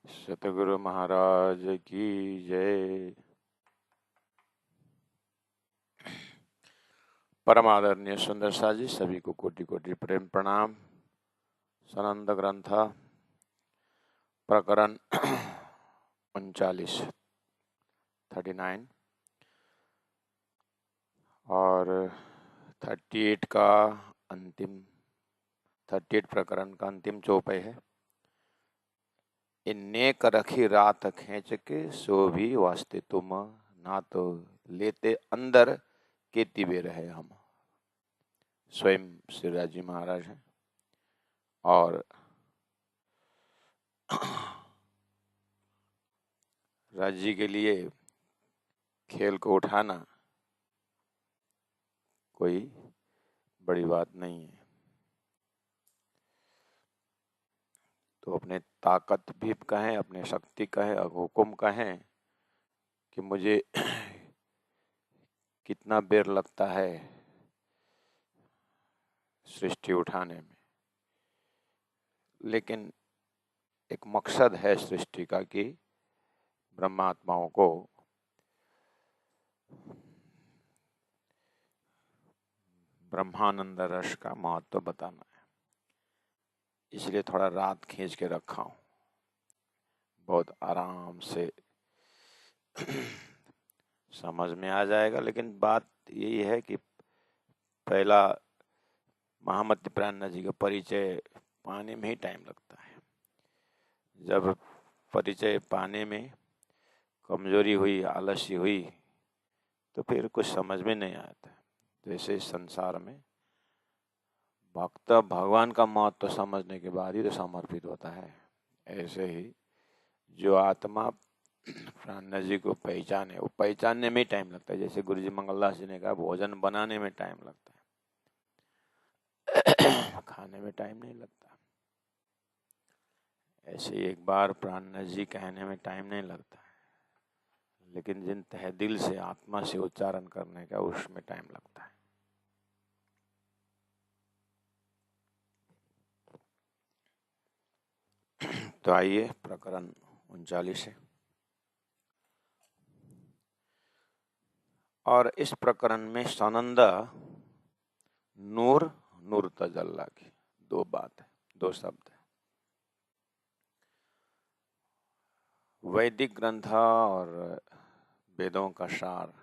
सतगुरु महाराज की जय। परम आदरणीय सुंदर सा जी, सभी को कोटि कोटि प्रेम प्रणाम। सनंद ग्रंथ प्रकरण 39 और 38 का अंतिम 38 प्रकरण का अंतिम चौपाई है। नेक रखी रात खींच के सो भी वास्ते तुम, ना तो लेते अंदर केती बे रहे हम। स्वयं श्री राजी महाराज हैं। और राज्य के लिए खेल को उठाना कोई बड़ी बात नहीं है, तो अपने ताकत भी कहें, अपने शक्ति कहें, हुक्म कहें कि मुझे कितना बेर लगता है सृष्टि उठाने में, लेकिन एक मकसद है सृष्टि का कि ब्रह्मात्माओं को ब्रह्मानंद रस का महत्व बताना है। इसलिए थोड़ा रात खींच के रखा हूं, बहुत आराम से समझ में आ जाएगा। लेकिन बात यही है कि पहला महामती प्राणनाथ जी का परिचय पाने में ही टाइम लगता है। जब परिचय पाने में कमजोरी हुई, आलस्य हुई, तो फिर कुछ समझ में नहीं आता। जैसे इस संसार में भक्त भगवान का महत्व तो समझने के बाद ही तो समर्पित होता है, ऐसे ही जो आत्मा प्राणनाथ जी को पहचाने, वो पहचानने में ही टाइम लगता है। जैसे गुरु जी मंगलदास जी ने कहा, भोजन बनाने में टाइम लगता है खाने में टाइम नहीं लगता। ऐसे एक बार प्राणनाथ जी कहने में टाइम नहीं लगता है, लेकिन जिन तहे दिल से आत्मा से उच्चारण करने का, उसमें टाइम लगता है। तो आइए प्रकरण 39 है। और इस प्रकरण में सनंद नूर नूर तजल्ला की दो बात है, दो शब्द है। वैदिक ग्रंथ और वेदों का सार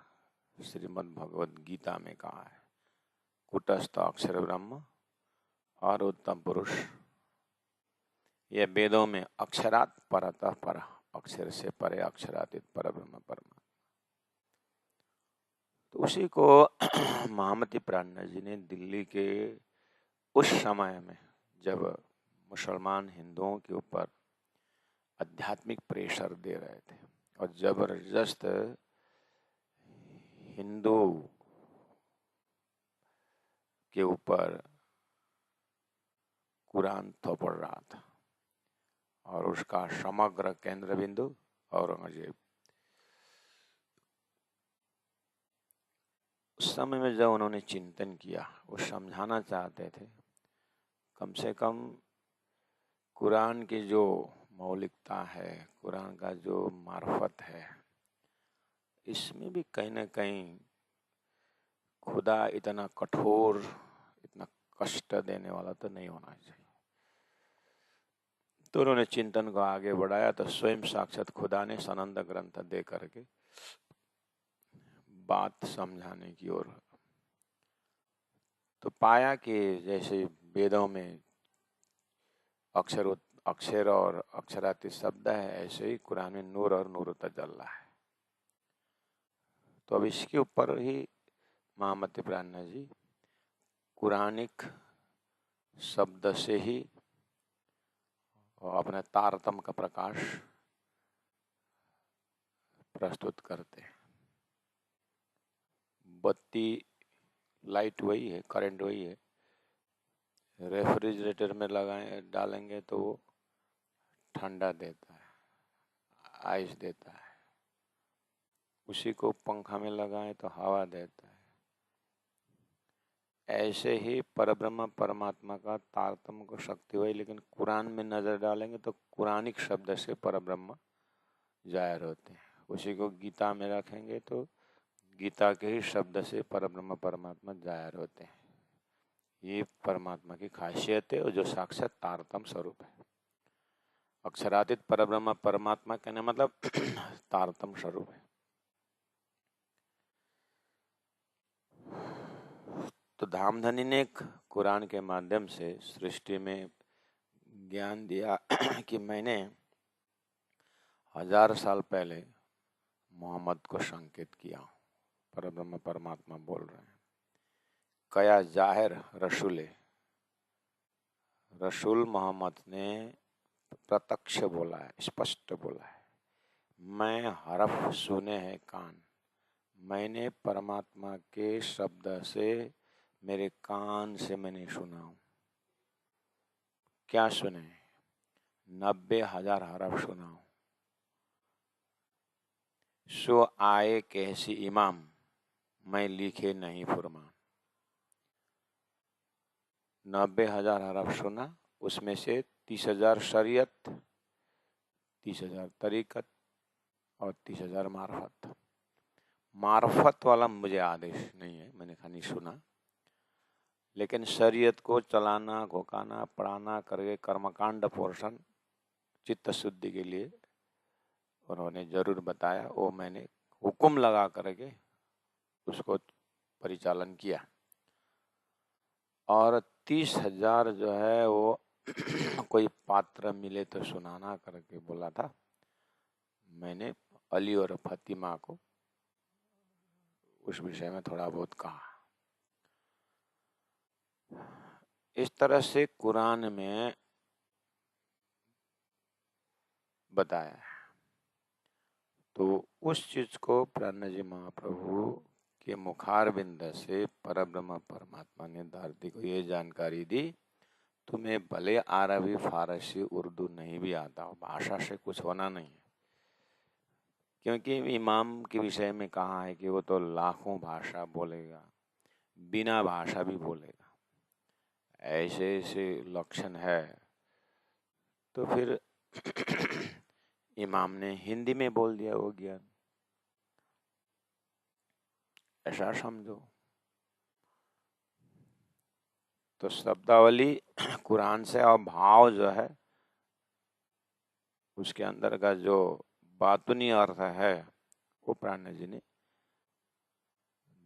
श्रीमद् भगवद गीता में कहा है, कुटस्थ अक्षर ब्रह्म और उत्तम पुरुष। यह वेदों में अक्षरात परतः पर, अक्षर से परे अक्षरातीत पर ब्रह्म परमात्मा। तो उसी को महामती प्राणनाथ जी ने दिल्ली के उस समय में, जब मुसलमान हिंदुओं के ऊपर आध्यात्मिक प्रेशर दे रहे थे और जबरदस्त हिंदू के ऊपर कुरान थोपड़ रहा था, और उसका समग्र केंद्र बिंदु औरंगजेब। उस समय में जब उन्होंने चिंतन किया, वो समझाना चाहते थे कम से कम कुरान की जो मौलिकता है, कुरान का जो मार्फत है, इसमें भी कहीं ना कहीं खुदा इतना कठोर, इतना कष्ट देने वाला तो नहीं होना चाहिए। तो उन्होंने चिंतन को आगे बढ़ाया, तो स्वयं साक्षात खुदा ने सनंद ग्रंथ दे करके बात समझाने की ओर। तो पाया कि जैसे वेदों में अक्षर और अक्षरातीत शब्द है, ऐसे ही कुरान में नूर और नूर तजल्ला है। तो अब इसके ऊपर ही महामती प्राणनाथ जी कुरानिक शब्द से ही अपने तारतम का प्रकाश प्रस्तुत करते हैं। बत्ती लाइट वही है, करंट वही है। रेफ्रिजरेटर में लगाएं डालेंगे तो वो ठंडा देता है, आइस देता है। उसी को पंखा में लगाएं तो हवा देता है। ऐसे ही परब्रह्म परमात्मा का तारतम्य को शक्ति हुई, लेकिन कुरान में नजर डालेंगे तो कुरानिक शब्द से परब्रह्म जाहिर होते हैं। उसी को गीता में रखेंगे तो गीता के ही शब्द से परब्रह्म परमात्मा जाहिर होते हैं। ये परमात्मा की खासियत है, और जो साक्षात तारतम्य स्वरूप है। अक्षरातीत परब्रह्म परमात्मा कहने मतलब तारतम्य स्वरूप है। तो धामधनी ने कुरान के माध्यम से सृष्टि में ज्ञान दिया कि मैंने 1000 साल पहले मोहम्मद को संकेत किया। परब्रह्म परमात्मा बोल रहे हैं, कया जाहिर रसूल मोहम्मद ने प्रत्यक्ष बोला है, स्पष्ट बोला है, मैं हरफ सुने हैं कान, मैंने परमात्मा के शब्द से मेरे कान से मैंने सुना हूं। क्या सुने? 90,000 हरफ सुना हूं। सो आए कैसी इमाम, मैं लिखे नहीं फुरमान। 90,000 हरफ सुना, उसमें से 30,000 शरीयत, 30,000 तरीकत और 30,000 मार्फत। मार्फत वाला मुझे आदेश नहीं है, मैंने खाली सुना, लेकिन शरीयत को चलाना, घोकाना, पढ़ाना करके कर्मकांड पोर्शन चित्त शुद्धि के लिए उन्होंने जरूर बताया। वो मैंने हुक्म लगा करके उसको परिचालन किया। और 30,000 जो है वो कोई पात्र मिले तो सुनाना करके बोला था। मैंने अली और फातिमा को उस विषय में थोड़ा बहुत कहा। इस तरह से कुरान में बताया है। तो उस चीज को प्राण जी महाप्रभु के मुखारबिंद से परब्रह्म परमात्मा ने धरती को ये जानकारी दी, तुम्हें भले अरबी, फारसी, उर्दू नहीं भी आता हो, भाषा से कुछ होना नहीं है। क्योंकि इमाम के विषय में कहा है कि वो तो लाखों भाषा बोलेगा, बिना भाषा भी बोलेगा। ऐसे ऐसे लक्षण है, तो फिर इमाम ने हिंदी में बोल दिया वो ज्ञान, ऐसा समझो। तो शब्दावली कुरान से और भाव जो है उसके अंदर का जो बातुनी अर्थ है वो प्राण जी ने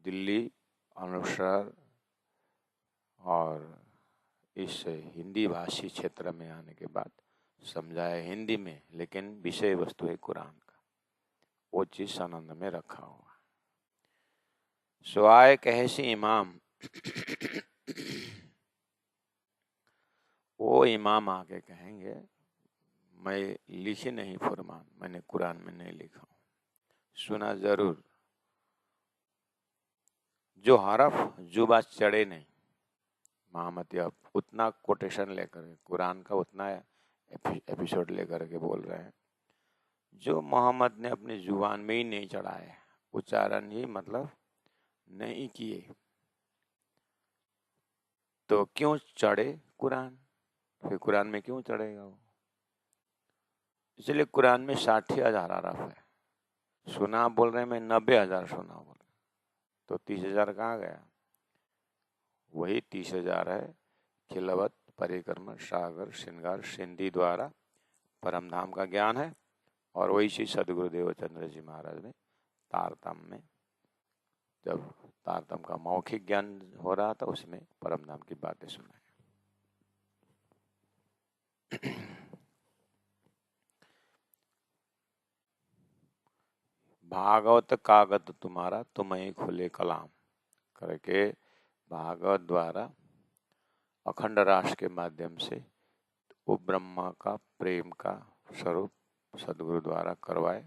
दिल्ली, अमृतसर और इस हिंदी भाषी क्षेत्र में आने के बाद समझाया हिंदी में, लेकिन विषय वस्तु है कुरान का, वो चीज आनंद में रखा हुआ। सुआए कहसी इमाम वो इमाम आके कहेंगे, मैं लिखे नहीं फरमान, मैंने कुरान में नहीं लिखा हूं, सुना जरूर। जो हरफ जुबा चढ़े नहीं, महामती अब उतना कोटेशन लेकर कुरान का उतना एपिसोड लेकर के बोल रहे हैं, जो मोहम्मद ने अपनी जुबान में ही नहीं चढ़ाए, उच्चारण ही मतलब नहीं किए, तो क्यों चढ़े कुरान? फिर कुरान में क्यों चढ़ेगा वो? इसलिए कुरान में 60,000 हरफ है। सुना बोल रहे हैं, मैं 90,000 सुना बोल रहे, तो 30,000 कहाँ गया? वही 30,000 है। खिलवत, परिक्रम, सागर, श्रृंगार, सिंधी द्वारा परमधाम का ज्ञान है। और वही चीज सदगुरुदेव चंद्र जी महाराज ने तारतम में, जब तारतम का मौखिक ज्ञान हो रहा था, उसमें परमधाम की बातें सुनाई। भागवत कागत तुम्हारा, तुम्हें खुले कलाम करके भागवत द्वारा अखंड रास के माध्यम से वो ब्रह्मा का प्रेम का स्वरूप सदगुरु द्वारा करवाए।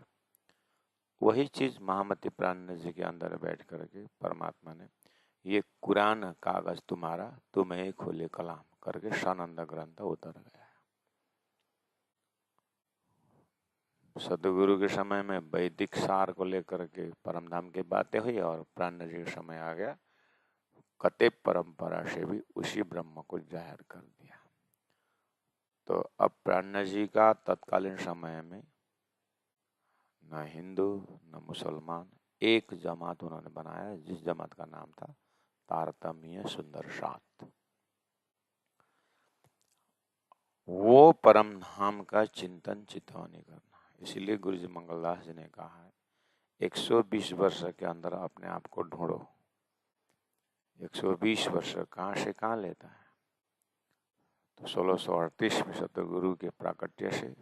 वही चीज महामती प्राण जी के अंदर बैठ करके परमात्मा ने ये कुरान कागज तुम्हारा, तुम्हें खोले कलाम करके सानंद ग्रंथ उतर गया। सदगुरु के समय में वैदिक सार को लेकर के परमधाम की बातें हुई, और प्राण जी के समय आ गया कते परंपरा से भी उसी ब्रह्म को जाहिर कर दिया। तो अब प्राण जी का तत्कालीन समय में न हिंदू न मुसलमान, एक जमात उन्होंने बनाया, जिस जमात का नाम था तारतम्य सुंदर सात। वो परम धाम का चिंतन चितौनी करना। इसीलिए गुरु जी मंगलदास जी ने कहा है 120 वर्ष के अंदर अपने आप को ढूंढो। 120 वर्ष कहाँ से कहाँ लेता है? तो 1638 में सतगुरु के प्राकट्य से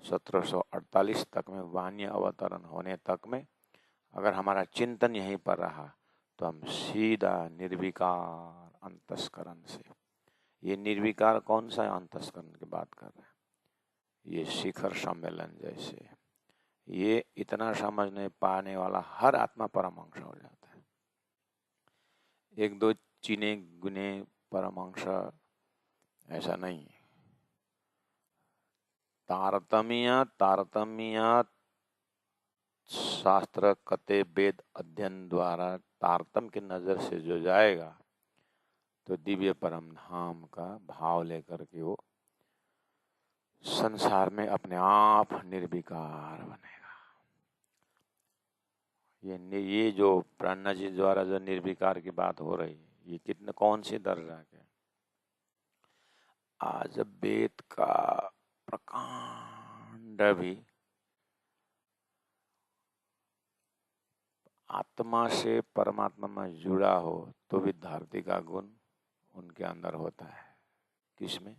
1748 तक में वाण्य अवतरण होने तक में अगर हमारा चिंतन यहीं पर रहा तो हम सीधा निर्विकार अंतस्करण से, ये निर्विकार कौन सा अंतस्करण की बात कर रहे हैं? ये शिखर सम्मेलन जैसे, ये इतना समझने पाने वाला हर आत्मा परमहंस हो जाता है। एक दो चीने गुने परमहंस ऐसा नहीं है। तारतम्य शास्त्र कते वेद अध्ययन द्वारा तारतम की नजर से जो जाएगा तो दिव्य परम धाम का भाव लेकर के वो संसार में अपने आप निर्विकार बनेगा। ये जो प्राणा जी द्वारा जो निर्विकार की बात हो रही है, ये कितने कौन सी दर्जा के? आज वेद का प्रकांड भी आत्मा से परमात्मा में जुड़ा हो तो भी धरती का गुण उनके अंदर होता है। किसमें?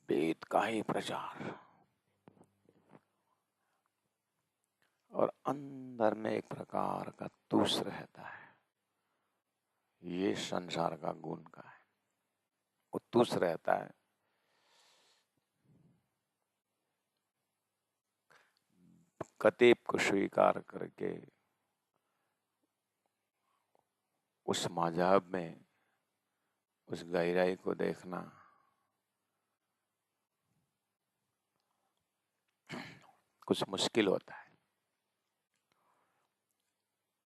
वेद का ही प्रचार, और अंदर में एक प्रकार का तुष रहता है। ये संसार का गुण का है, वो तुष रहता है। कतेब को स्वीकार करके उस मजहब में उस गहराई को देखना कुछ मुश्किल होता है।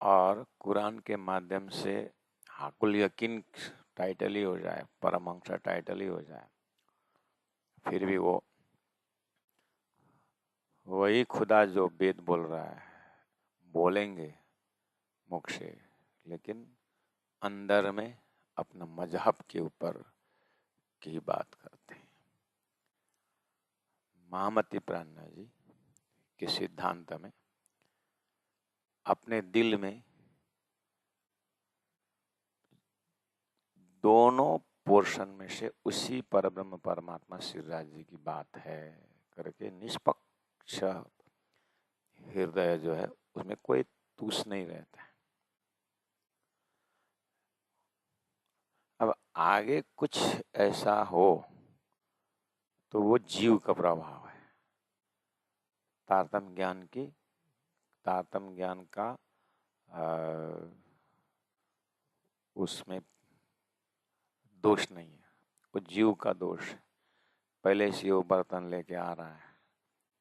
और कुरान के माध्यम से हाकुल यकीन टाइटल ही हो जाए, परमहंस टाइटल ही हो जाए, फिर भी वो वही खुदा जो वेद बोल रहा है बोलेंगे मुख से, लेकिन अंदर में अपना मजहब के ऊपर की बात करते हैं। महामती प्राणा जी के सिद्धांत में अपने दिल में दोनों पोर्शन में से उसी परब्रह्म परमात्मा श्रीराज जी की बात है करके निष्पक्ष हृदय जो है उसमें कोई तुष नहीं रहता है। अब आगे कुछ ऐसा हो तो वो जीव का प्रभाव है। तारतम्य ज्ञान का उसमें दोष नहीं है, वो जीव का दोष है। पहले से वो बर्तन लेके आ रहा है,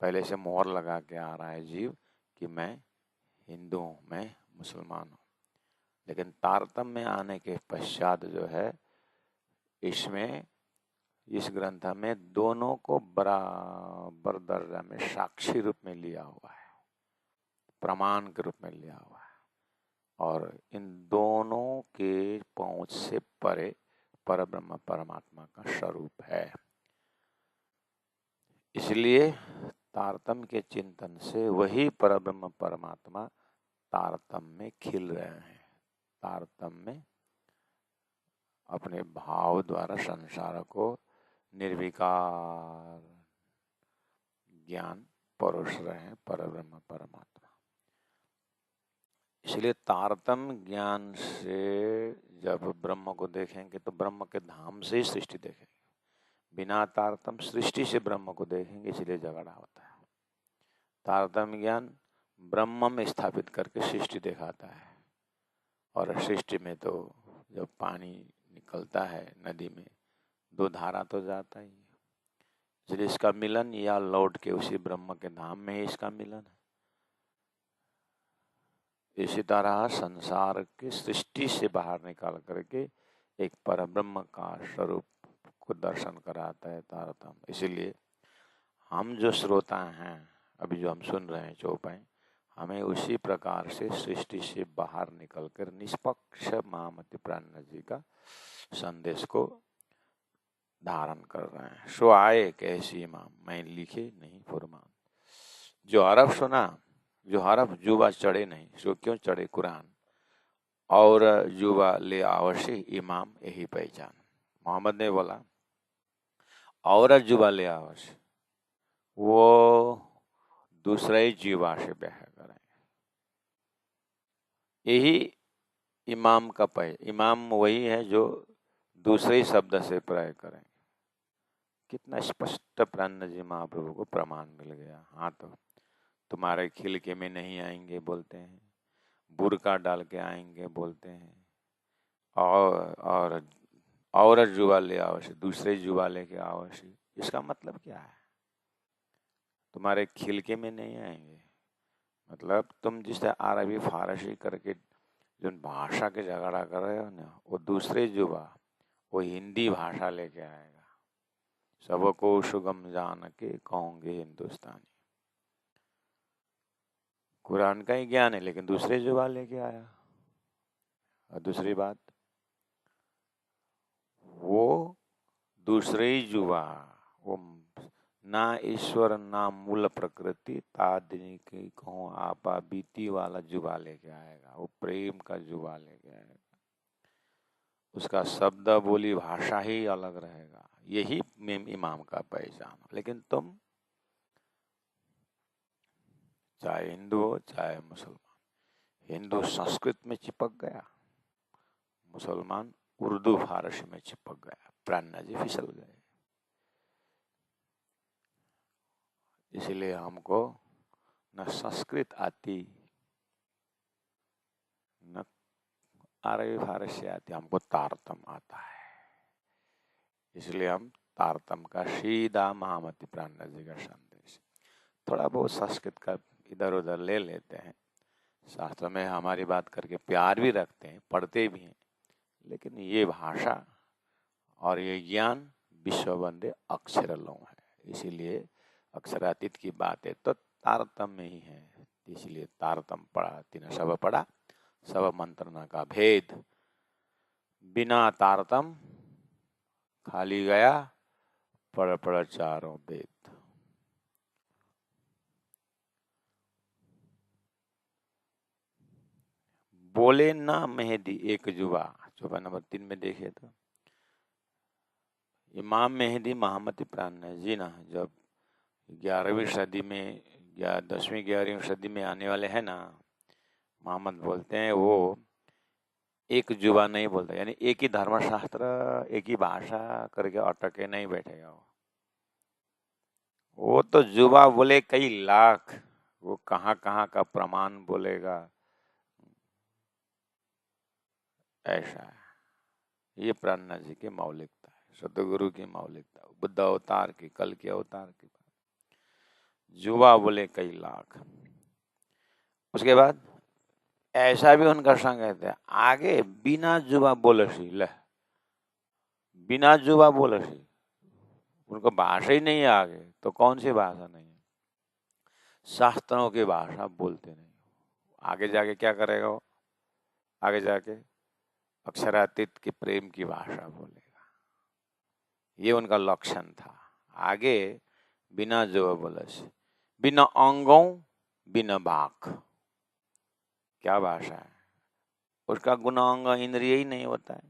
पहले से मोहर लगा के आ रहा है जीव कि मैं हिंदू हूँ, मैं मुसलमान हूँ। लेकिन तारतम्य में आने के पश्चात जो है इसमें, इस ग्रंथ में दोनों को बराबर दर्जा में साक्षी रूप में लिया हुआ है, प्रमाण के रूप में लिया हुआ है, और इन दोनों के पहुंच से परे परब्रह्म परमात्मा का स्वरूप है। इसलिए तारतम्य के चिंतन से वही परब्रह्म परमात्मा तारतम्य में खिल रहे हैं। तारतम्य में अपने भाव द्वारा संसार को निर्विकार ज्ञान परोस रहे हैं परब्रह्म परमात्मा। इसलिए तारतम्य ज्ञान से जब ब्रह्म को देखेंगे तो ब्रह्म के धाम से ही सृष्टि देखेंगे। बिना तारतम्य सृष्टि से ब्रह्म को देखेंगे, इसलिए झगड़ा होता है। तारतम्य ज्ञान ब्रह्म में स्थापित करके सृष्टि दिखाता है, और सृष्टि में तो जब पानी निकलता है नदी में, दो धारा तो जाता ही है, इसलिए इसका मिलन या लौट के उसी ब्रह्म के धाम में ही इसका मिलन है। इसी तरह संसार की सृष्टि से बाहर निकाल करके एक परब्रह्म का स्वरूप को दर्शन कराता है तारतम्य। इसीलिए हम जो श्रोता हैं, अभी जो हम सुन रहे हैं चौपाई, हमें उसी प्रकार से सृष्टि से बाहर निकलकर निष्पक्ष महामति प्राणनाथ जी का संदेश को धारण कर रहे हैं। सो आए कैसी इमाम, मैं लिखे नहीं फरमान। जो हरफ सुना, जो हरफ जुबा चढ़े नहीं, सो क्यों चढ़े कुरान। और जुबा ले आवश्य इमाम यही पहचान। मोहम्मद ने बोला औरत जुबा ले आवश्य, वो दूसरे ही जीवा से ब्याह करेंगे। यही इमाम का इमाम वही है जो दूसरे शब्द से प्रयोग करेंगे। कितना स्पष्ट प्राणनाथ जी महाप्रभु को प्रमाण मिल गया। हाँ, तो तुम्हारे खिलके में नहीं आएंगे बोलते हैं, बुरका डाल के आएंगे बोलते हैं, और औरत जुआ ले आवश्य, दूसरे जुआ लेके आवश्य। इसका मतलब क्या है? तुम्हारे खिलके में नहीं आएंगे मतलब तुम जिससे अरबी फारसी करके जो भाषा के झगड़ा कर रहे हो ना, वो दूसरे जुबा, वो हिंदी भाषा लेके आएगा। सबको सुगम जान के कहोगे हिंदुस्तानी। कुरान का ही ज्ञान है लेकिन दूसरे जुबा लेके आया। और दूसरी बात, वो दूसरे ही जुबा, वो ना ईश्वर ना मूल प्रकृति तादनी की कहूँ आपा बीती वाला जुबा लेके आएगा। वो प्रेम का जुबा लेके आएगा। उसका शब्द बोली भाषा ही अलग रहेगा। यही इमाम का पहचान। लेकिन तुम चाहे हिंदू हो चाहे मुसलमान, हिंदू संस्कृत में चिपक गया, मुसलमान उर्दू फारसी में चिपक गया, प्राणनाथ जी फिसल गए। इसलिए हमको न संस्कृत आती न अरबी फारसी आती, हमको तारतम आता है। इसलिए हम तारतम का सीधा महामति प्राणनाथ जी का संदेश, थोड़ा बहुत संस्कृत का इधर उधर ले लेते हैं, शास्त्र में हमारी बात करके प्यार भी रखते हैं, पढ़ते भी हैं, लेकिन ये भाषा और ये ज्ञान विश्व वंदे अक्षर लो है। इसीलिए अक्षरातीत की बात है तो तारतम में ही है। इसलिए तारतम पढ़ा, तीन सब पढ़ा, सब मंत्रणा का भेद। बिना तारतम खाली गया, पढ़ पढ़ चारों वेद। बोले ना मेहदी एक जुबा, जुबा नंबर 3 में देखे तो इमाम मेहदी महामति प्राणनाथ जी ना, जब 11वीं सदी में या 10वीं 11वीं सदी में आने वाले हैं ना, मोहम्मद बोलते हैं वो एक जुबा नहीं बोलता, यानी एक ही धर्मशास्त्र एक ही भाषा करके अटके नहीं बैठेगा। वो तो जुबा बोले कई लाख, वो कहाँ कहाँ का प्रमाण बोलेगा, ऐसा है। ये प्राणनाथ जी की मौलिकता है, सतगुरु की मौलिकता, बुद्ध अवतार की, कल के अवतार की। जुबा बोले कई लाख। उसके बाद ऐसा भी उनका संकेत है आगे, बिना जुबा बोलसी, ले बिना जुबा बोलसी, उनको भाषा ही नहीं है आगे, तो कौन सी भाषा नहीं है? शास्त्रों की भाषा बोलते नहीं। आगे जाके क्या करेगा वो? आगे जाके अक्षरातीत की प्रेम की भाषा बोलेगा। ये उनका लक्षण था। आगे बिना जुबा बोलसी, बिना अंगों बिना बाक। क्या भाषा है? उसका गुण अंग इंद्रिय ही नहीं होता है।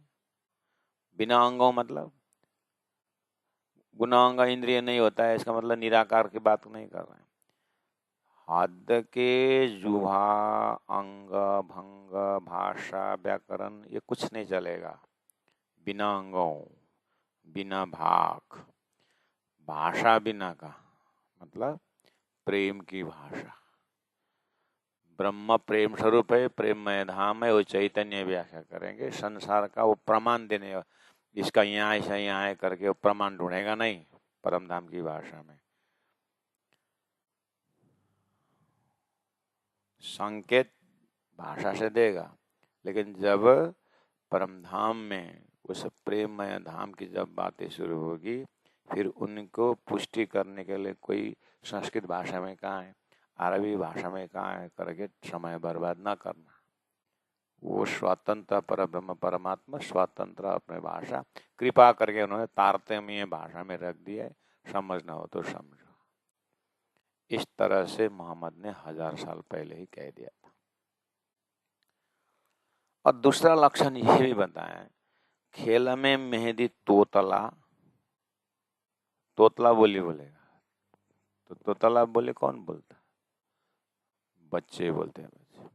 बिना अंगों मतलब गुण अंग इंद्रिय नहीं होता है, इसका मतलब निराकार की बात नहीं कर रहे हैं। हद के जुहा अंग भंग भाषा व्याकरण ये कुछ नहीं चलेगा बिना अंगों बिना भाग। भाषा बिना का मतलब प्रेम की भाषा। ब्रह्म प्रेम स्वरूप है, प्रेममय धाम है, वो चैतन्य व्याख्या करेंगे। संसार का वो प्रमाण देने, इसका यहाँ ऐसा यहाँ है करके वो प्रमाण ढूंढेगा नहीं परम धाम की भाषा में। संकेत भाषा से देगा, लेकिन जब परम धाम में उस प्रेममय धाम की जब बातें शुरू होगी, फिर उनको पुष्टि करने के लिए कोई संस्कृत भाषा में कहाँ है, अरबी भाषा में कहाँ है करके समय बर्बाद ना करना। वो स्वतंत्र परब्रह्म परमात्मा स्वतंत्र अपने भाषा, कृपा करके उन्होंने तारतम्य भाषा में रख दिया है, समझना हो तो समझो। इस तरह से मोहम्मद ने 1000 साल पहले ही कह दिया था। और दूसरा लक्षण ये भी बताया, खेल में मेहंदी तोतला, तोतला बोली बोलेगा तो तोतला बोले कौन बोलता? बच्चे बोलते हैं। बच्चे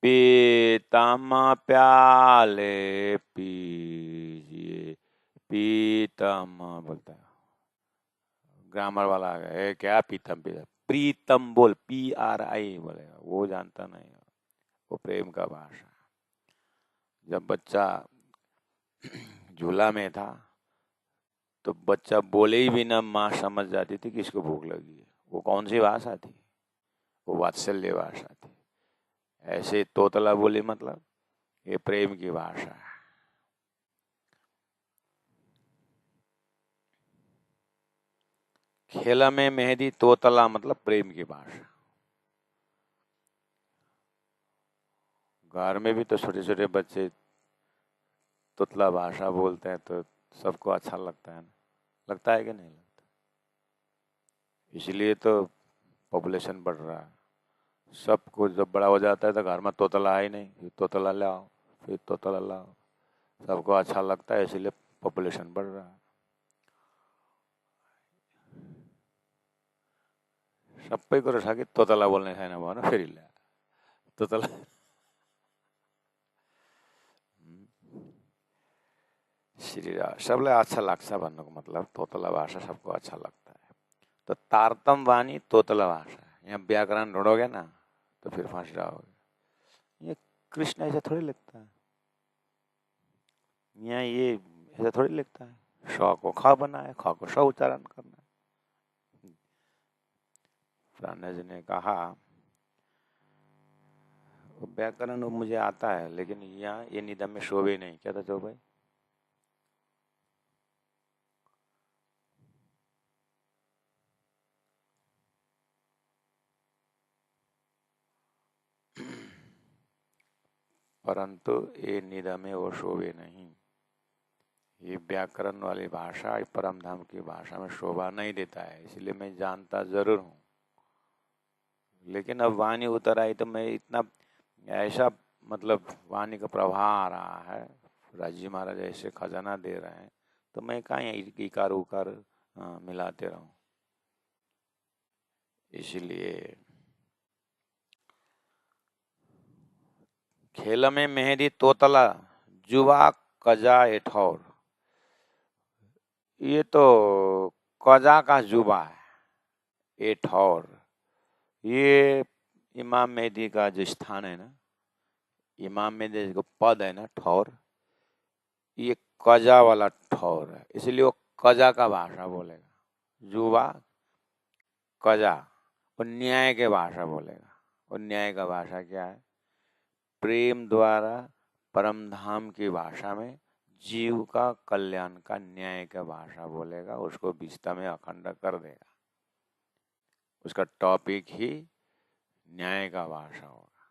पीतम प्याले पीजिए, पीतम बोलता है। ग्रामर वाला आ गया, क्या पीतम? पीतम प्रीतम बोल, PRI बोलेगा, वो जानता नहीं, वो प्रेम का भाषा। जब बच्चा झूला में था तो बच्चा बोले ही बिना माँ समझ जाती थी कि इसको भूख लगी है। वो कौन सी भाषा थी? वो वात्सल्य भाषा थी। ऐसे तोतला बोली मतलब ये प्रेम की भाषा है। खेला में मेहंदी तोतला मतलब प्रेम की भाषा। घर में भी तो छोटे छोटे बच्चे तोतला भाषा बोलते हैं तो सबको अच्छा लगता है ना, लगता है कि नहीं लगता? इसलिए तो पॉपुलेशन बढ़ रहा है। सबको जब बड़ा हो जाता है तो घर में तोतला है ही नहीं, फिर तोतला लाओ, फिर तोतला लाओ, सबको अच्छा लगता है, इसलिए पॉपुलेशन बढ़ रहा है। सबै कुरो छ कि तोतला बोल्ने छैन भन फेरि ल्या तोतला। श्री सबलाई अच्छा लाग्छ भन्नुको मतलब तोतला भाषा सबको अच्छा लगता है। तो तारतम वाणी तोतला भाषा, यहाँ व्याकरण ढूंढोगे ना तो फिर फंस जाओगे। ये कृष्ण ऐसा थोड़ी लिखता है, यहाँ ये ऐसा थोड़ी लिखता है, श को ख बनाए, ख को स उच्चारण करना है। प्राणा जी ने कहा व्याकरण मुझे आता है लेकिन यहाँ ये निधम में शोभे नहीं। क्या था भाई? परंतु ये निधम में वो शोभे नहीं। ये व्याकरण वाली भाषा परम धाम की भाषा में शोभा नहीं देता है, इसलिए मैं जानता जरूर हूँ। लेकिन अब वाणी उतर आई तो मैं इतना ऐसा मतलब वाणी का प्रवाह आ रहा है, राजी महाराज ऐसे खजाना दे रहे हैं तो मैं कहाँ इकार उकार मिलाते रहूं। इसलिए खेल में मेहंदी तोतला जुवा कजा एठौर, ये तो कजा का जुबा है, एठौर ये इमाम मेहदी का जो स्थान है ना, इमाम मेहदी जो पद है ना ठौर, ये कजा वाला ठौर है, इसलिए वो कजा का भाषा बोलेगा। जुबा कजा और न्याय के भाषा बोलेगा। और न्याय का भाषा क्या है? प्रेम द्वारा परम धाम की भाषा में जीव का कल्याण का न्याय का भाषा बोलेगा, उसको विस्ता में अखंड कर देगा। उसका टॉपिक ही न्याय का भाषा होगा।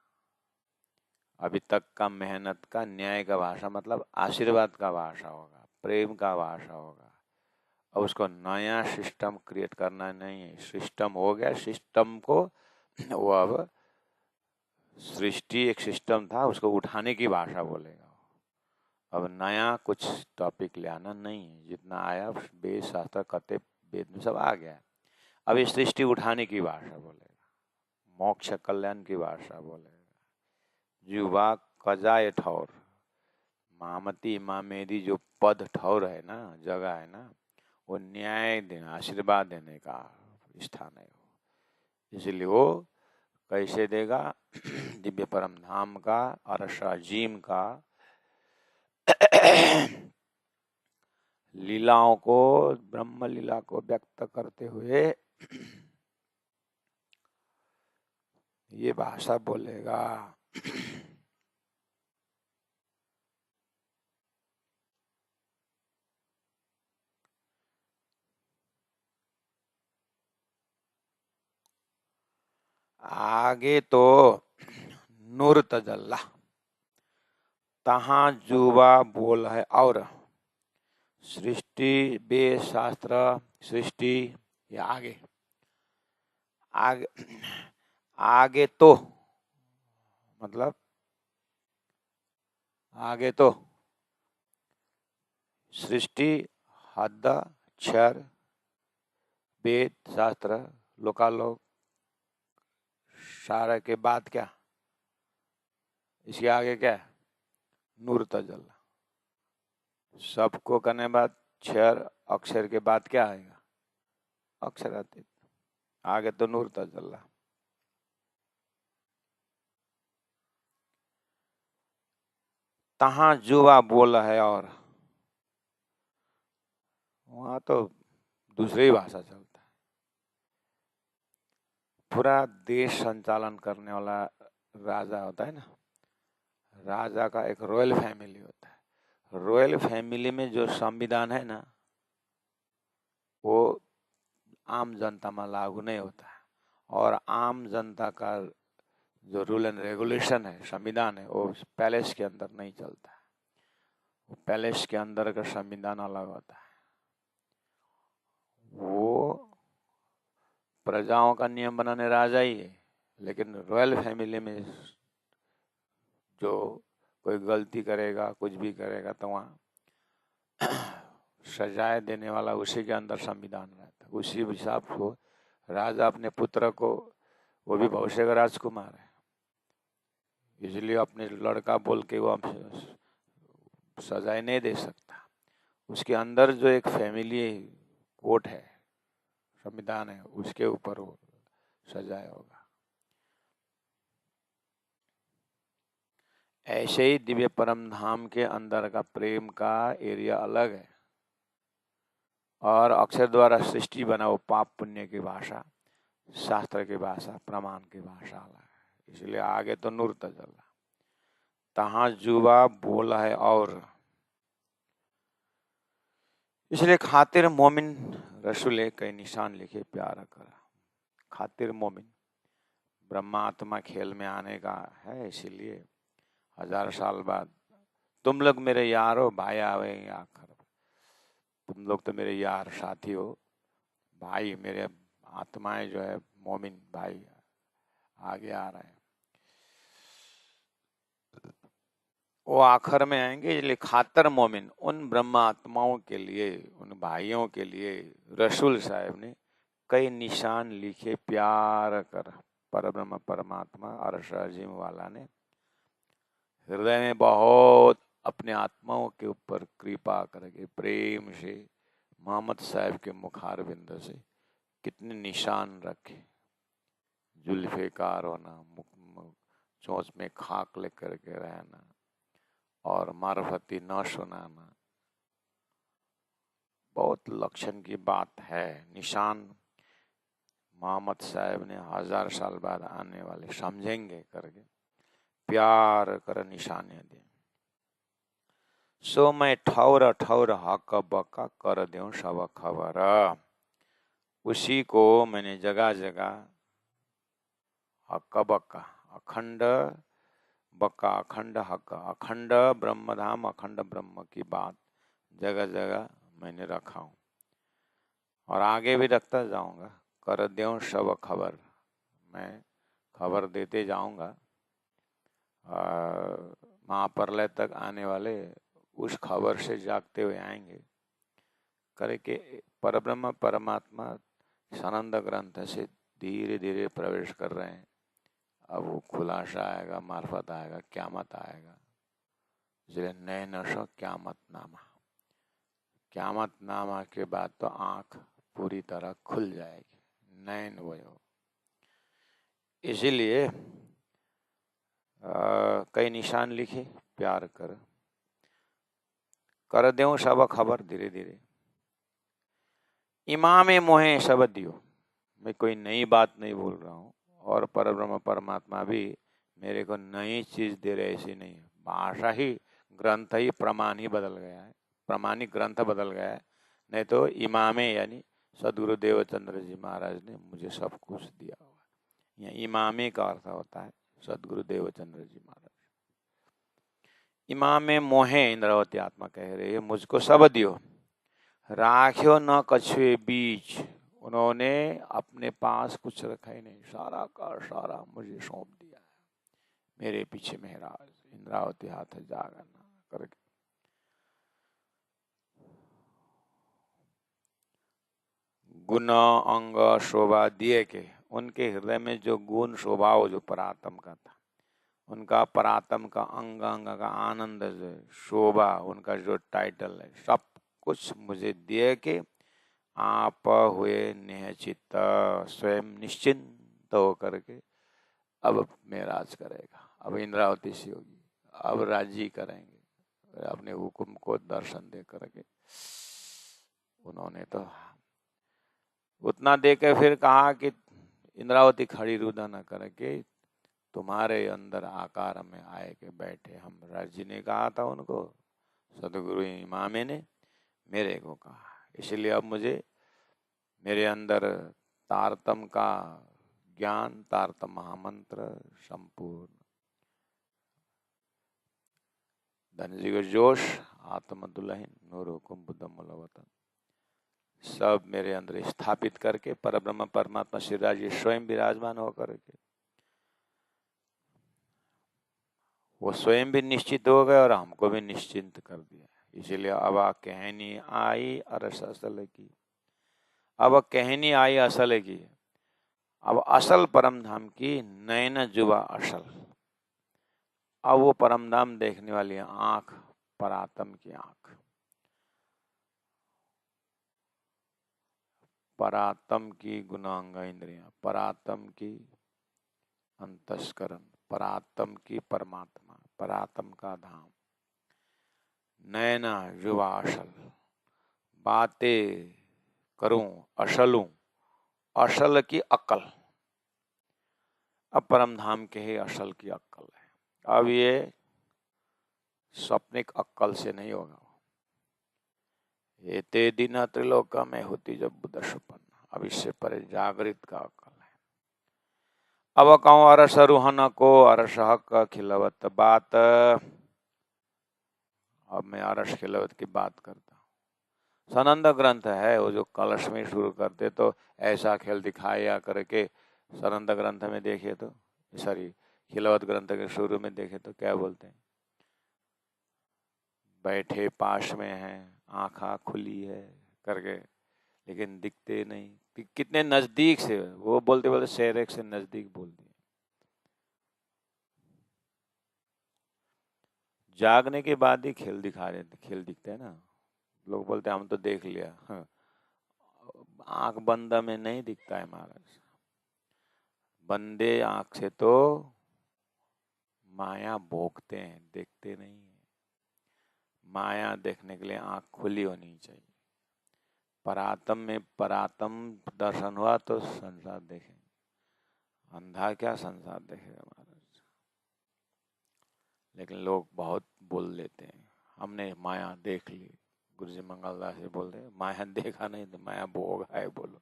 अभी तक का मेहनत का न्याय का भाषा मतलब आशीर्वाद का भाषा होगा, प्रेम का भाषा होगा। अब उसको नया सिस्टम क्रिएट करना नहीं है, सिस्टम हो गया, सिस्टम को वो अब सृष्टि एक सिस्टम था उसको उठाने की भाषा बोलेगा। अब नया कुछ टॉपिक ले आना नहीं है, जितना आया वेद शास्त्र कते वेद में सब आ गया। अब इस सृष्टि उठाने की भाषा बोलेगा, मोक्ष कल्याण की भाषा बोलेगा। युवा कजाए ठौर, महामती इमामेदी जो पद ठौर है ना, जगह है ना, वो न्याय देना आशीर्वाद देने का स्थान है। इसलिए वो कैसे देगा? दिव्य परम धाम का अरसाजीम का लीलाओं को, ब्रह्म लीला को व्यक्त करते हुए ये भाषा बोलेगा। आगे तो नूर तजल्ला, तहां जुबा बोल है और सृष्टि बे शास्त्र सृष्टि, या आगे आगे आगे तो मतलब आगे तो सृष्टि, हद, क्षर, वेद शास्त्र, लोकालोक, सारा के बाद क्या, इसके आगे क्या है, नूर तजल्ला। सबको करने बाद क्षर, अक्षर के बाद क्या आएगा, अक्षरातीत। आगे तो नूर तजल्ला। तहां जुआ बोल है और वहां तो दूसरी ही भाषा चलता है। पूरा देश संचालन करने वाला राजा होता है ना, राजा का एक रॉयल फैमिली होता है। रॉयल फैमिली में जो संविधान है ना, वो आम जनता में लागू नहीं होता है। और आम जनता का जो रूल एंड रेगुलेशन है, संविधान है, वो पैलेस के अंदर नहीं चलता है। वो पैलेस के अंदर का संविधान अलग होता है। वो प्रजाओं का नियम बनाने राजा ही है, लेकिन रॉयल फैमिली में जो कोई गलती करेगा, कुछ भी करेगा, तो वहाँ सजाए देने वाला उसी के अंदर संविधान रहता है। उसी हिसाब को राजा अपने पुत्र को, वो भी भविष्य का राजकुमार है, इसलिए अपने लड़का बोल के वो सजाए नहीं दे सकता। उसके अंदर जो एक फैमिली कोर्ट है, संविधान है, उसके ऊपर वो सजाए होगा। ऐसे ही दिव्य परम धाम के अंदर का प्रेम का एरिया अलग है, और अक्षर द्वारा सृष्टि बना वो पाप पुण्य की भाषा, शास्त्र की भाषा, प्रमाण की भाषा अलग है। इसलिए आगे तो नूर तजल्ला, तहां जुबा बोला है और, इसलिए खातिर मोमिन रसूले कई निशान लिखे प्यार कर। खातिर मोमिन ब्रह्मात्मा खेल में आने का है, इसीलिए 1000 साल बाद तुम लोग मेरे यार हो, भाई आवे आखिर, तुम लोग तो मेरे यार साथी हो, भाई मेरे आत्माएं जो है मोमिन भाई आगे आ रहे हैं, वो आखिर में आएंगे। इसलिए खातर मोमिन, उन ब्रह्मा आत्माओं के लिए, उन भाइयों के लिए रसूल साहब ने कई निशान लिखे प्यार कर। परब्रह्म परमात्मा अरश अजीम वाला ने हृदय में बहुत अपने आत्माओं के ऊपर कृपा करके प्रेम से मोहम्मद साहब के मुखार बिंद से कितने निशान रखे। जुल्फेकार होना, चोंच में खाक लेकर के रहना, और मार्फती न सुनाना, बहुत लक्षण की बात है। निशान मोहम्मद साहब ने 1000 साल बाद आने वाले समझेंगे करके प्यार कर निशानियां दी। सो मैं ठौर ठौर हक बका कर दूं सब खबर, उसी को मैंने जगह जगह हक बका, अखंड बका अखंड हक, अखंड ब्रह्मधाम, अखंड ब्रह्म की बात जगह जगह मैंने रखा हूं, और आगे भी रखता जाऊंगा। कर दूं सब खबर, मैं खबर देते जाऊंगा। महाप्रलय तक आने वाले उस खबर से जागते हुए आएंगे करे कि परब्रह्म परमात्मा सनंद ग्रंथ से धीरे धीरे प्रवेश कर रहे हैं। अब वो खुलासा आएगा, मार्फत आएगा, क्यामत आएगा। इसलिए नए नशो क्यामत नामा, क्यामत नामा के बाद तो आंख पूरी तरह खुल जाएगी, नैन वयो। इसीलिए कई निशान लिखे प्यार कर दें सब खबर धीरे धीरे। इमाम मोहे सब दियो, मैं कोई नई बात नहीं बोल रहा हूँ, और परब्रह्म परमात्मा भी मेरे को नई चीज दे रहे ऐसी नहीं है। भाषा ही, ग्रंथ ही, प्रमाण ही बदल गया है, प्रमाणिक ग्रंथ बदल गया है। नहीं तो इमामे यानी सदगुरु देवचंद्र जी महाराज ने मुझे सब कुछ दिया हुआ है। यहाँ इमामे का अर्थ होता है सदगुरु देवचंद्र जी महाराज। इमामे मोहे इंद्रावती आत्मा कह रही है, मुझको सब दियो, राख्यो न कछुए बीच। उन्होंने अपने पास कुछ रखा ही नहीं, सारा का सारा मुझे सौंप दिया है। मेरे पीछे महाराज इंद्रावती हाथ जागना करके गुण अंग शोभा दिए के, उनके हृदय में जो गुण शोभा हो, जो परात्म का था, उनका परात्म का अंग अंग का आनंद, जो शोभा, उनका जो टाइटल है, सब कुछ मुझे दिए के आप हुए निश्चित, स्वयं निश्चिंत होकर के अब मैं राज करेगा। अब इंद्रावती सी होगी, अब राजी करेंगे अपने हुक्म को दर्शन दे करके। उन्होंने तो उतना दे के फिर कहा कि इंद्रावती खड़ी रुदा न करके तुम्हारे अंदर आकार में आए के बैठे। हम राजी ने कहा था उनको, सदगुरु इमामे ने मेरे को कहा, इसलिए अब मुझे मेरे अंदर तारतम का ज्ञान, तारतम महामंत्र संपूर्ण, धनजी का जोश, आत्म दुल्हन, नूर हुकुम बुद्धम मुलवतन, सब मेरे अंदर स्थापित करके परब्रह्म परमात्मा श्रीराज जी स्वयं विराजमान होकर के वो स्वयं भी निश्चित हो गए और हमको भी निश्चिंत कर दिया। इसीलिए अब कहनी आई अरस असल की, अब कहनी आई असल की, अब असल परम धाम की नयन जुबा असल। अब वो परम धाम देखने वाली आंख, परात्म की आंख, परात्म की गुणांग इंद्रियां, परात्म की अंतस्करण, परात्म की परमात्मा, परात्म का धाम, नैना युवा असल, बातें करूं अशलूं, असल की अक्ल। अब परम धाम के ही असल की अक्ल है। अब ये स्वप्निक अक्ल से नहीं होगा। ये ते दिन त्रिलोक में होती जब बुद्ध सुपन्न, अब इससे परे जागृत का अक्ल है। अब कहूं अरस रूहन को अरस हक खिलवत बात। अब मैं अरस खिलवत की बात करता हूँ। सनंद ग्रंथ है वो, जो कलश में शुरू करते तो ऐसा खेल दिखाया करके, सनंद ग्रंथ में देखे तो, सॉरी खिलवत ग्रंथ के शुरू में देखे तो क्या बोलते हैं, बैठे पास में हैं, आँखा खुली है करके, लेकिन दिखते नहीं। कितने नजदीक से वो बोलते बोलते शेरेक से नजदीक बोल दिए। जागने के बाद ही खेल दिखा रहे, खेल दिखते हैं ना। लोग बोलते हैं हम तो देख लिया। हाँ। आंख बंद में नहीं दिखता है महाराज, बंदे आंख से तो माया भोगते हैं, देखते नहीं है। माया देखने के लिए आंख खुली होनी चाहिए। परात्म में परात्म दर्शन हुआ तो संसार देखेंगे, अंधा क्या संसार देखेगा महाराज। लेकिन लोग बहुत बोल लेते हैं, हमने माया देख ली। गुरु जी मंगलदास जी बोल रहे माया देखा नहीं तो माया भोग है। बोलो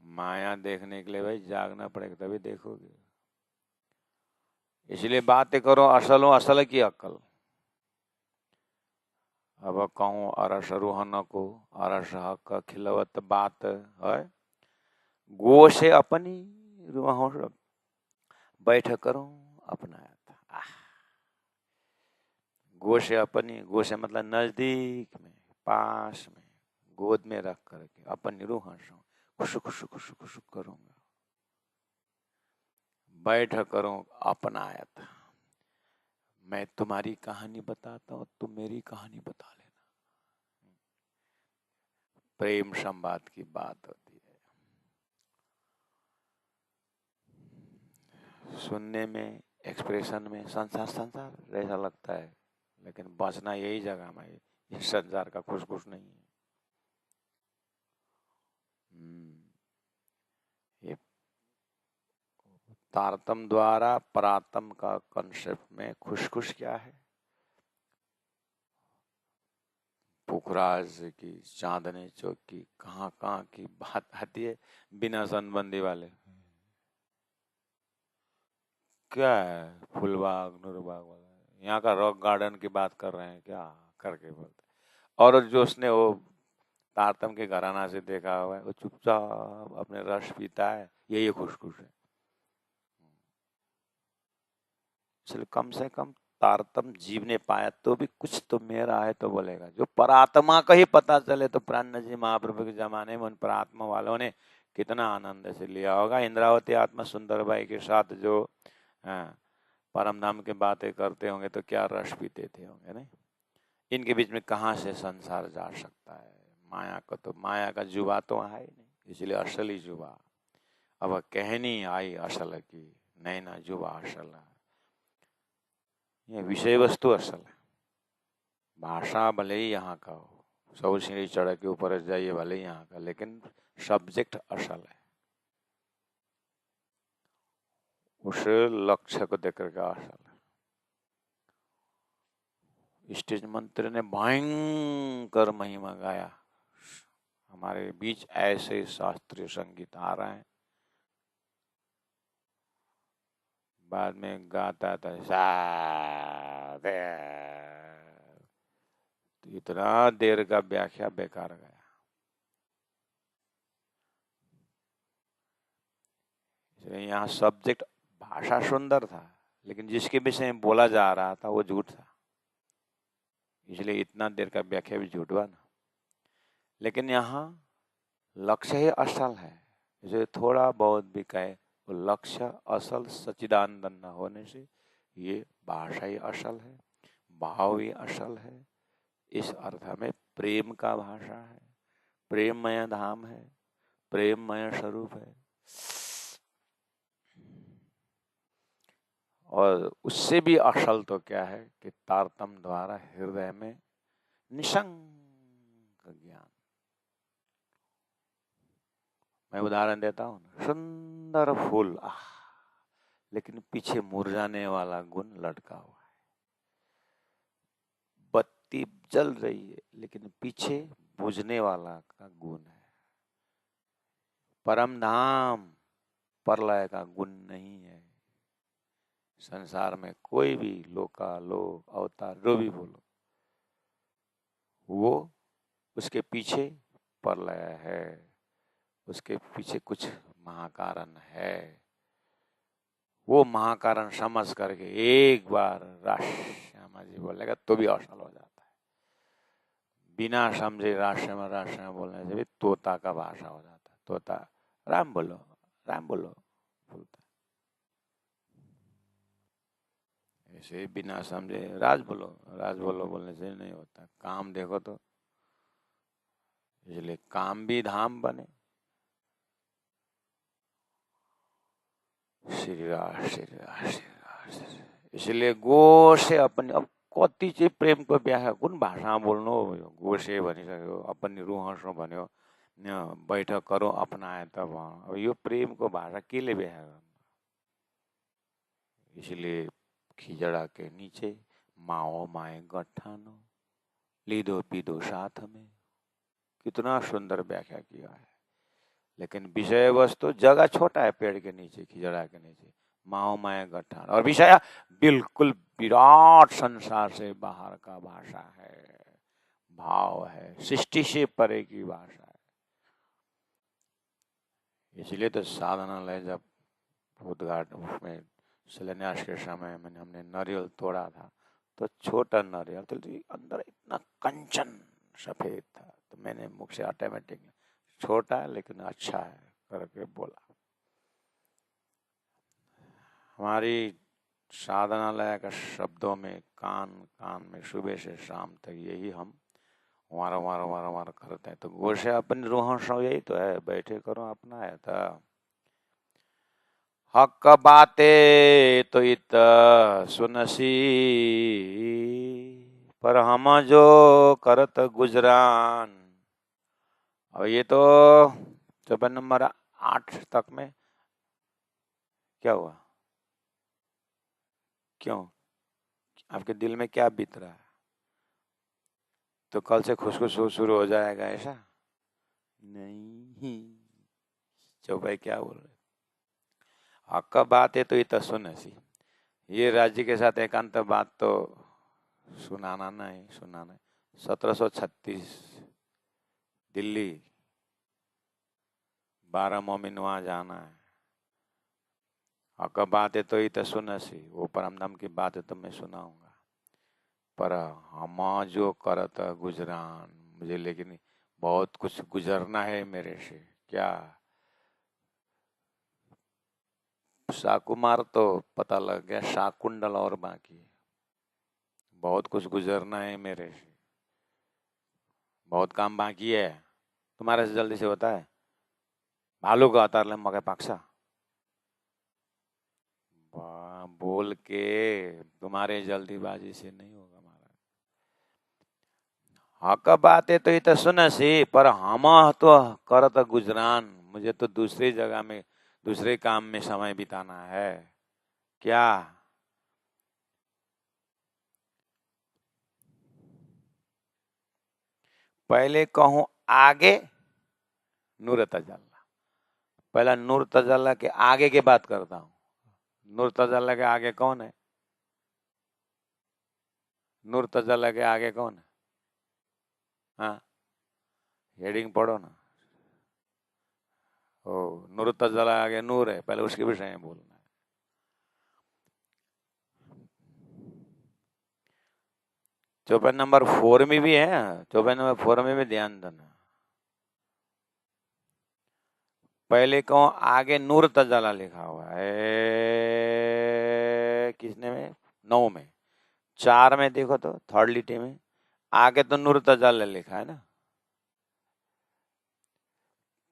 माया देखने के लिए भाई जागना पड़ेगा तभी देखोगे। इसलिए बातें करो असल हो, असल की अक्ल। अब कहूँ अरस रूहन को अरस हक खिलवत बात है, गो से अपनी रूह बैठ करूं अपनाया था। गो से अपनी, गो से मतलब नजदीक में, पास में, गोद में रख करके अपनी रूह खुश खुश खुश खुश करूंगा, बैठ करूं अपनाया था। मैं तुम्हारी कहानी बताता हूं, तुम मेरी कहानी बता लेना। प्रेम संवाद की बात होती है। सुनने में, एक्सप्रेशन में संसार संसार ऐसा लगता है, लेकिन बचना यही जगह में, इस संसार का खुश खुश नहीं है। ये तारतम द्वारा परातम का कंसेप्ट में खुश क्या है? पुखराज की, चांदनी चौक की, कहाँ की बात आती है बिना संबंधी वाले। क्या है फुलबाग नूरबाग वाला, यहाँ का रॉक गार्डन की बात कर रहे हैं क्या करके बोलते। और जो उसने वो तारतम के घराना से देखा हुआ है वो चुपचाप अपने रस पीता है, यही खुश है। इसलिए कम से कम तारतम जीव ने पाया तो भी कुछ तो मेरा है तो बोलेगा। जो परात्मा का ही पता चले तो प्राण जी महाप्रभु के जमाने में उन परात्मा वालों ने कितना आनंद से लिया होगा। इंद्रावती आत्मा सुंदरबाई के साथ जो परम धाम की बातें करते होंगे तो क्या रस पीते थे होंगे नहीं। इनके बीच में कहाँ से संसार जा सकता है। माया को तो, माया का जुबा तो है ही नहीं, इसलिए असली जुबा। अब कहनी आई असल की, नहीं ना जुबा असल है, ये विषय वस्तु असल है। भाषा भले ही यहाँ का हो, 100 सीढ़ी चढ़ के ऊपर जाइए भले ही यहाँ का, लेकिन सब्जेक्ट असल है। उस लक्ष्य को देख करके असल है। स्टेज मंत्री ने भयंकर महिमा गाया। हमारे बीच ऐसे शास्त्रीय संगीत आ रहे हैं, बाद में गाता था तो इतना देर का व्याख्या बेकार गया। इसलिए यहाँ सब्जेक्ट भाषा सुंदर था, लेकिन जिसके विषय में बोला जा रहा था वो झूठ था, इसलिए इतना देर का व्याख्या भी झूठ हुआ ना। लेकिन यहाँ लक्ष्य ही असल है, जो थोड़ा बहुत भी कहे वो लक्ष्य असल सच्चिदानंद न होने से ये भाषा ही असल है, भाव ही असल है। इस अर्थ में प्रेम का भाषा है, प्रेममय धाम है, प्रेममय स्वरूप है। और उससे भी असल तो क्या है कि तारतम द्वारा हृदय में निशंक ज्ञान। मैं उदाहरण देता हूँ, सुंदर फूल लेकिन पीछे मुरझाने वाला गुण लटका हुआ है। बत्ती जल रही है लेकिन पीछे बुझने वाला का गुण है। परम धाम प्रलय का गुण नहीं है। संसार में कोई भी लोका लोक अवतार जो भी बोलो, वो उसके पीछे प्रलय है, उसके पीछे कुछ महाकारण है। वो महाकारण समझ करके एक बार राश्यामा जी बोलेगा तो भी असल हो जाता है। बिना समझे राश्यामा बोलने से भी तोता का भाषा हो जाता है। तोता राम बोलो बोलता है। ऐसे बिना समझे राज बोलो बोलने से नहीं होता। काम देखो तो, इसलिए काम भी धाम बने। श्री राम श्री राम श्री राम। इसलिए गो से अपने अब कति चाहिँ प्रेमको व्याख्या कुन भाषामा बोल्नु हो। गो से भनिसक्यो, अपनी रुहसो भन्यो, बैठक करो अपनाए त अब यो प्रेमको भाषा केले व्याख्या गर्नु। इसलिए खिजड़ा के नीचे माओ माए गठानो, लीदो पीदो साथ में, कितना सुंदर व्याख्या किया है। लेकिन विषय वस्तु जगह छोटा है, पेड़ के नीचे, खिजड़ा के नीचे, माओ माया गठान, और विषय बिल्कुल विराट संसार से बाहर का भाषा है, भाव है, सृष्टि से परे की भाषा है। इसलिए तो साधनालय जब उद्घाटन उसमें शिलान्यास के समय में हमने नारियल तोड़ा था, तो छोटा नारियल तो अंदर इतना कंचन सफेद था, तो मैंने मुख से ऑटोमेटिक छोटा है लेकिन अच्छा है करके बोला। हमारी साधनालय का शब्दों में कान कान में सुबह से शाम तक यही हम वार करते हैं। तो गोशे अपनी रूह सो यही तो है, बैठे करो अपना है तो हक बाते तो इत सुनसी, पर हम जो करत गुजरान। और ये तो चौपाई नंबर 8 तक में क्या हुआ? क्यों? आपके दिल में क्या बीत रहा है? तो कल से खुशखुश शुरू हो जाएगा ऐसा नहीं। चौपाई क्या बोल रहे? आपका बात है तो ये तो सुन सी, ये राज्य के साथ एकांत बात तो सुनाना नहीं, सुनाना। 1736 दिल्ली, 12 मोमिन वहां जाना है। आपका बात है तो ये तो सुन सी, वो परमधाम की बात है तो मैं सुनाऊंगा, पर हम जो करत गुजरान मुझे, लेकिन बहुत कुछ गुजरना है मेरे से। क्या? शाकुमार तो पता लग गया, शाकुंडल और बाकी बहुत कुछ गुजरना है मेरे से, बहुत काम बाकी है। तुम्हारे से जल्दी से होता है? भालू का अवतार ले मगे पाक्सा बोल के, तुम्हारे जल्दीबाजी से नहीं होगा महाराज। हक बात है तो ये तो सुन सी, पर हम तो करत गुजरान, मुझे तो दूसरी जगह में दूसरे काम में समय बिताना है। क्या? पहले कहूं आगे नूर तजल्ला, पहला नूर तजल्ला के आगे की बात करता हूं। नूर तजल्ला के आगे कौन है? नूर तजल्ला के आगे कौन है? हाँ, हेडिंग पढ़ो ना। ओ, नूर तजल्ला आगे नूर है, पहले उसके विषय में बोलना है। चौपाई नंबर 4 में भी है, चौपाई नंबर 4 में भी ध्यान देना। पहले कहो आगे नूर तजल्ला लिखा हुआ है, किसने में? 9 में। 4 में देखो तो थर्ड लिटी में आगे तो नूर तजल्ला लिखा है ना।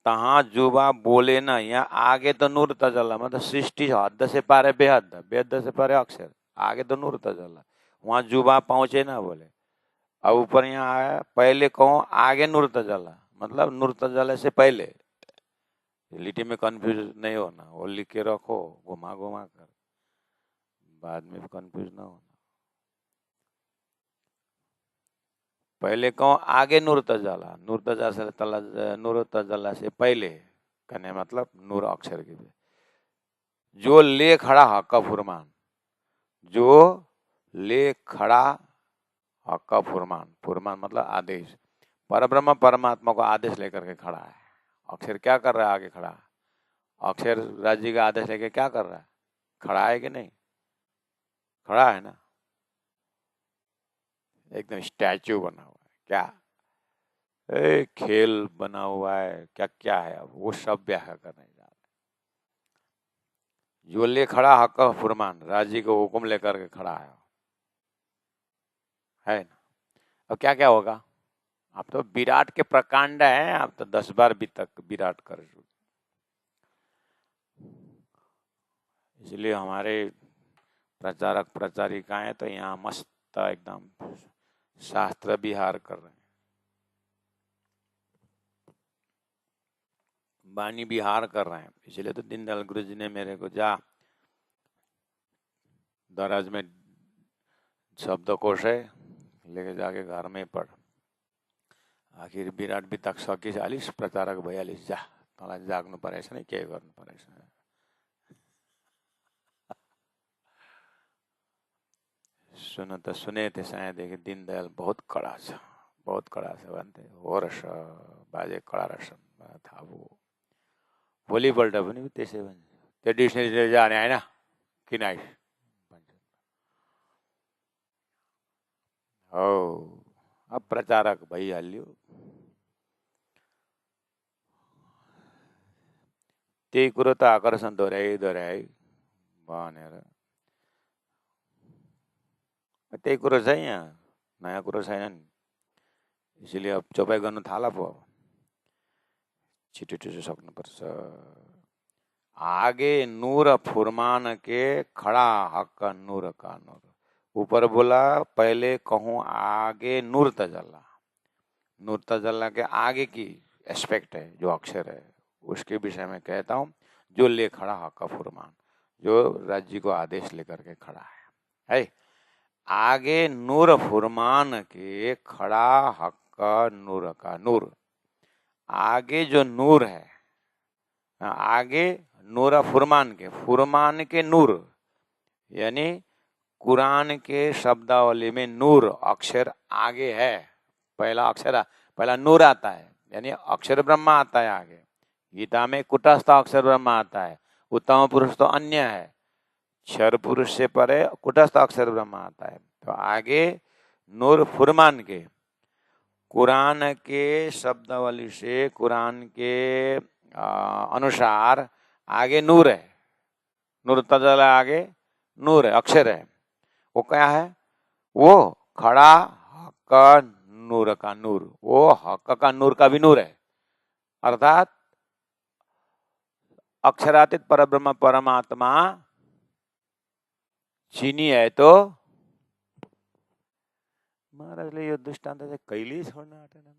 तहा जुबा बोले ना, यहाँ आगे तो नूर तजल्ला, मतलब सृष्टि हद से पारे बेहद, बेहद से पारे अक्षर, आगे तो नूर तजल्ला, वहां जुबा पहुंचे ना बोले। अब ऊपर यहाँ आया, पहले कहो आगे नूर तजल्ला, मतलब नूर तजल्ला से पहले। लिटी में कंफ्यूज नहीं होना, वो लिख के रखो घुमा घुमा कर, बाद में कंफ्यूज ना होना। पहले कहो आगे नूर तजल्ला, नूर तजल्ला से पहले कहने मतलब नूर अक्षर के, जो ले खड़ा हक्का फुरमान, जो ले खड़ा हक्का फुरमान, फुरमान मतलब आदेश। परब्रह्म परमात्मा को आदेश लेकर के खड़ा है। अक्षर क्या कर रहा है? आगे खड़ा। अक्षर राज्य का आदेश लेके क्या कर रहा है? खड़ा है कि नहीं? खड़ा है ना, एकदम स्टैचू बना हुआ है। क्या खेल बना हुआ है? क्या क्या है? अब वो सब व्याख्या करने जा रहे। जो ले खड़ा हक्का फुरमान, राज्य को हुक्म लेकर के खड़ा है ना। अब क्या क्या होगा? आप तो विराट के प्रकांड हैं, आप तो 10 बार भी तक विराट कर, इसलिए हमारे प्रचारक प्रचारिकाएं तो यहाँ मस्त एकदम शास्त्र विहार कर रहे हैं, वाणी विहार कर रहे हैं। इसलिए तो दीनदयाल गुरु जी ने मेरे को जा दराज में शब्दकोश है, लेके जाके घर में पढ़, आखिर विराट भी तक सकी 40 प्रचारक 42 जा, तँलाई जाग्नु परेछ नि, के गर्नु परेछ। सुन त सुने थे सायदेखि दीनदयाल बहुत कड़ा छ, बहुत कड़ा छ भन्थे हो रहेछ, बाजे कडा रहेछ थाहा भयो। भोलिपल्ट पनि त्यसै भन्छ, त्यो डिक्सनेरी जाने होइन किन आइस भन्छ। हो, अब प्रचारक भइहाल्यो। त्यही कुरो त आकर्षण दोहोऱ्याइ दोहोऱ्याइ भनेर, त्यही कुरो छ यहाँ, नयाँ कुरो छैन नि। इसीलिए अब चौपाई गर्नु थाला पो, छिटो छिटो सक्नुपर्छ। आगे नूर फुरमान के खड़ा हक नूर का नूर, ऊपर बोला पहले कहूँ आगे नूर तजल्ला, नूर तजल्ला के आगे की एस्पेक्ट है जो अक्षर है, उसके विषय में कहता हूँ। जो ले खड़ा हक फुरमान, जो राज्य को आदेश लेकर के खड़ा है। आगे नूर फुरमान के खड़ा हक नूर का नूर, आगे जो नूर है, आगे नूर फुरमान के नूर, यानी कुरान के शब्दावली में नूर अक्षर आगे है। पहला नूर आता है, यानी अक्षर ब्रह्मा आता है आगे। गीता में कुटस्थ अक्षर ब्रह्मा आता है, उत्तम पुरुष तो अन्य है, क्षर पुरुष से परे कुटस्थ अक्षर ब्रह्मा आता है। तो आगे नूर फुरमान के, कुरान के शब्दावली से, कुरान के अनुसार आगे नूर है। नूर तजला आगे नूर है, अक्षर है। वो क्या है? वो खड़ा हक नूर का नूर, वो हक का नूर का भी नूर है। अर्थात अक्षरातीत परब्रह्म परमात्मा चीनी है तो महाराजले यो दृष्टांत चाहिँ कहिल्यै छोड्न आँटेन।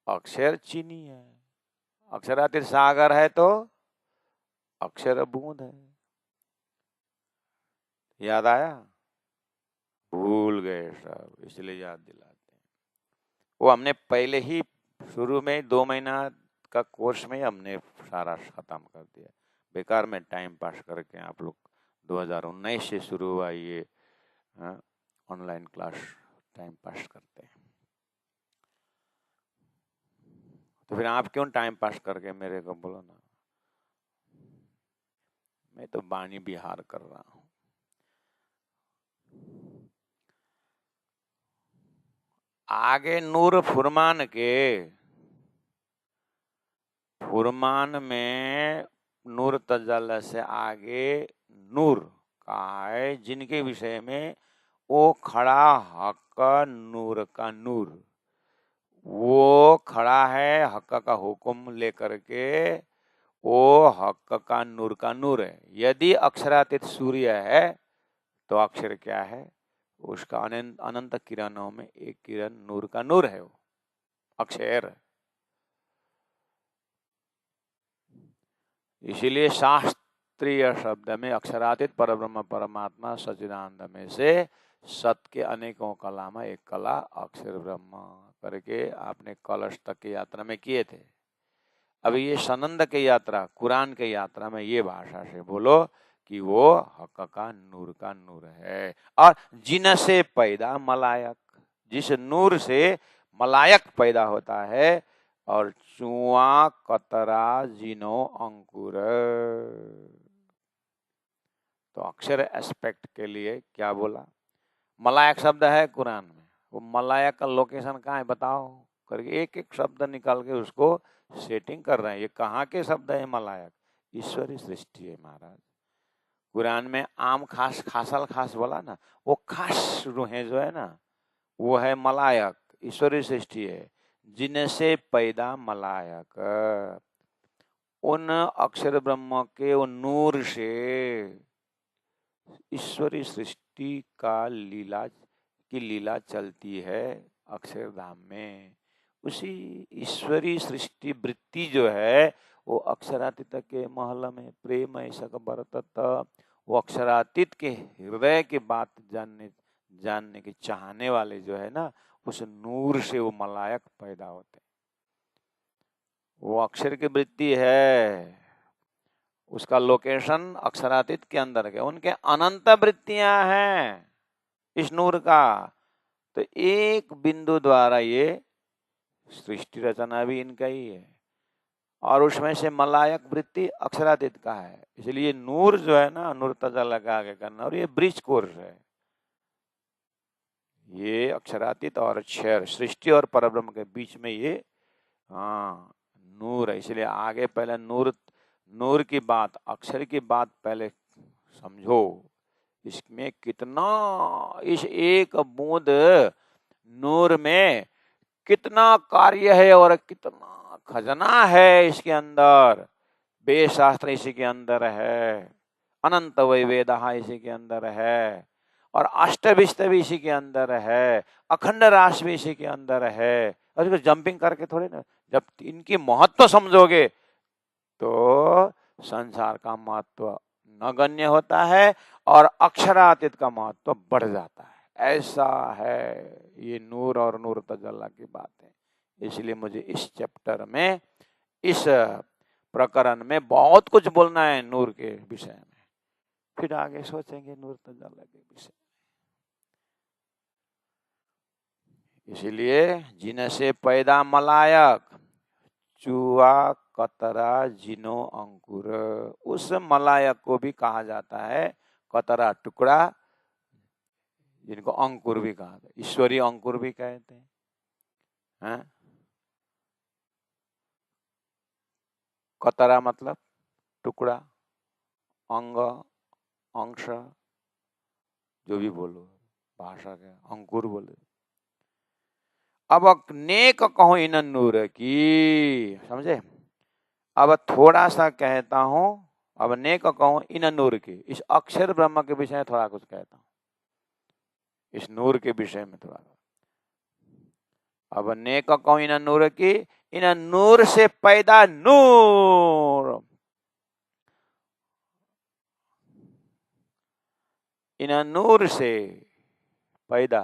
अक्षर चीनी है, अक्षरातीत सागर है तो अक्षर बूंद है। याद आया? भूल गए सब, इसलिए याद दिलाते हैं। वो हमने पहले ही शुरू में 2 महीना का कोर्स में हमने सारा खत्म कर दिया। बेकार में टाइम पास करके आप लोग 2019 से शुरू हुआ ये ऑनलाइन क्लास टाइम पास करते हैं। तो फिर आप क्यों टाइम पास करके मेरे को बोलो ना? मैं तो वाणी विहार कर रहा हूं। आगे नूर फुरमान के, फुरमान में नूर तजल्ला से आगे नूर कहा है, जिनके विषय में वो खड़ा हक नूर का नूर, वो खड़ा है हक का हुक्म लेकर के, वो हक का नूर है। यदि अक्षरातीत सूर्य है तो अक्षर क्या है? उसका अनंत किरणों में एक किरण नूर का नूर है, वो अक्षर। इसीलिए शास्त्रीय शब्द में अक्षरातीत परब्रह्म परमात्मा सच्चिदानंद में से सत के अनेकों कला में एक कला अक्षर ब्रह्म करके आपने कलश तक की यात्रा में किए थे। अब ये सनंद की यात्रा, कुरान की यात्रा में ये भाषा से बोलो कि वो हक का नूर है। और जिनसे पैदा मलायक, जिस नूर से मलायक पैदा होता है, और चुआ कतरा जिनो अंकुर। तो अक्षर एस्पेक्ट के लिए क्या बोला? मलायक शब्द है कुरान में, वो मलायक का लोकेशन कहाँ है बताओ करके एक एक शब्द निकाल के उसको सेटिंग कर रहे हैं। ये कहाँ के शब्द है मलायक? ईश्वरी सृष्टि है महाराज। कुरान में आम खास खासल खास बोला ना, वो खास रूहें जो है ना, वो है मलायक, ईश्वरी सृष्टि है। जिनसे पैदा मलायक, उन अक्षर ब्रह्म के उन नूर से ईश्वरी सृष्टि का लीला चलती है अक्षरधाम में। उसी ईश्वरी सृष्टि वृत्ति जो है वो अक्षरातीत के महल में प्रेम ऐसा बरतत, वो अक्षरातीत के हृदय की बात जानने के चाहने वाले जो है ना, उस नूर से वो मलायक पैदा होते हैं। वो अक्षर की वृत्ति है, उसका लोकेशन अक्षरातीत के अंदर है। उनके अनंत वृत्तियां हैं इस नूर का। तो एक बिंदु द्वारा ये सृष्टि रचना भी इनका ही है, और उसमें से मलायक वृत्ति अक्षरातीत का है। इसलिए नूर जो है ना, नूर तजल्ला का आगे करना, और ये ब्रिज कोर्स है। ये अक्षरातीत और अक्षर, सृष्टि और परब्रह्म के बीच में ये नूर है। इसलिए आगे पहले नूर की बात, अक्षर की बात पहले समझो। इसमें कितना, इस एक बूंद नूर में कितना कार्य है और कितना खजाना है इसके अंदर। वेद शास्त्र इसी के अंदर है, अनंत वैवेदः इसी के अंदर है, और अष्टविस्त भी इसी के अंदर है, अखंड रास भी इसी के अंदर है। और इसको जंपिंग करके थोड़े ना, जब इनकी महत्व समझोगे तो संसार का महत्व नगण्य होता है और अक्षरातीत का महत्व बढ़ जाता है। ऐसा है, ये नूर और नूर तजल्ला की बात है। इसलिए मुझे इस चैप्टर में, इस प्रकरण में बहुत कुछ बोलना है नूर के विषय में, फिर आगे सोचेंगे नूर तजल्ला के विषय। इसलिए जिनसे पैदा मलायक, चूहा, कतरा, जिनो, अंकुर, उस मलायक को भी कहा जाता है कतरा, टुकड़ा, जिनको अंकुर भी कहा था, ईश्वरीय अंकुर भी कहते हैं। कतरा मतलब टुकड़ा, अंग, अंश, जो भी बोलो भाषा के, अंकुर बोले। अब नेक कहो इन नूर की, समझे? अब थोड़ा सा कहता हूं, अब नेक कहो इन नूर की, इस अक्षर ब्रह्म के विषय में थोड़ा कुछ कहता हूं, इस नूर के विषय में थोड़ा। अब नेक कहो इन नूर की, इन नूर से पैदा नूर, इन नूर से पैदा,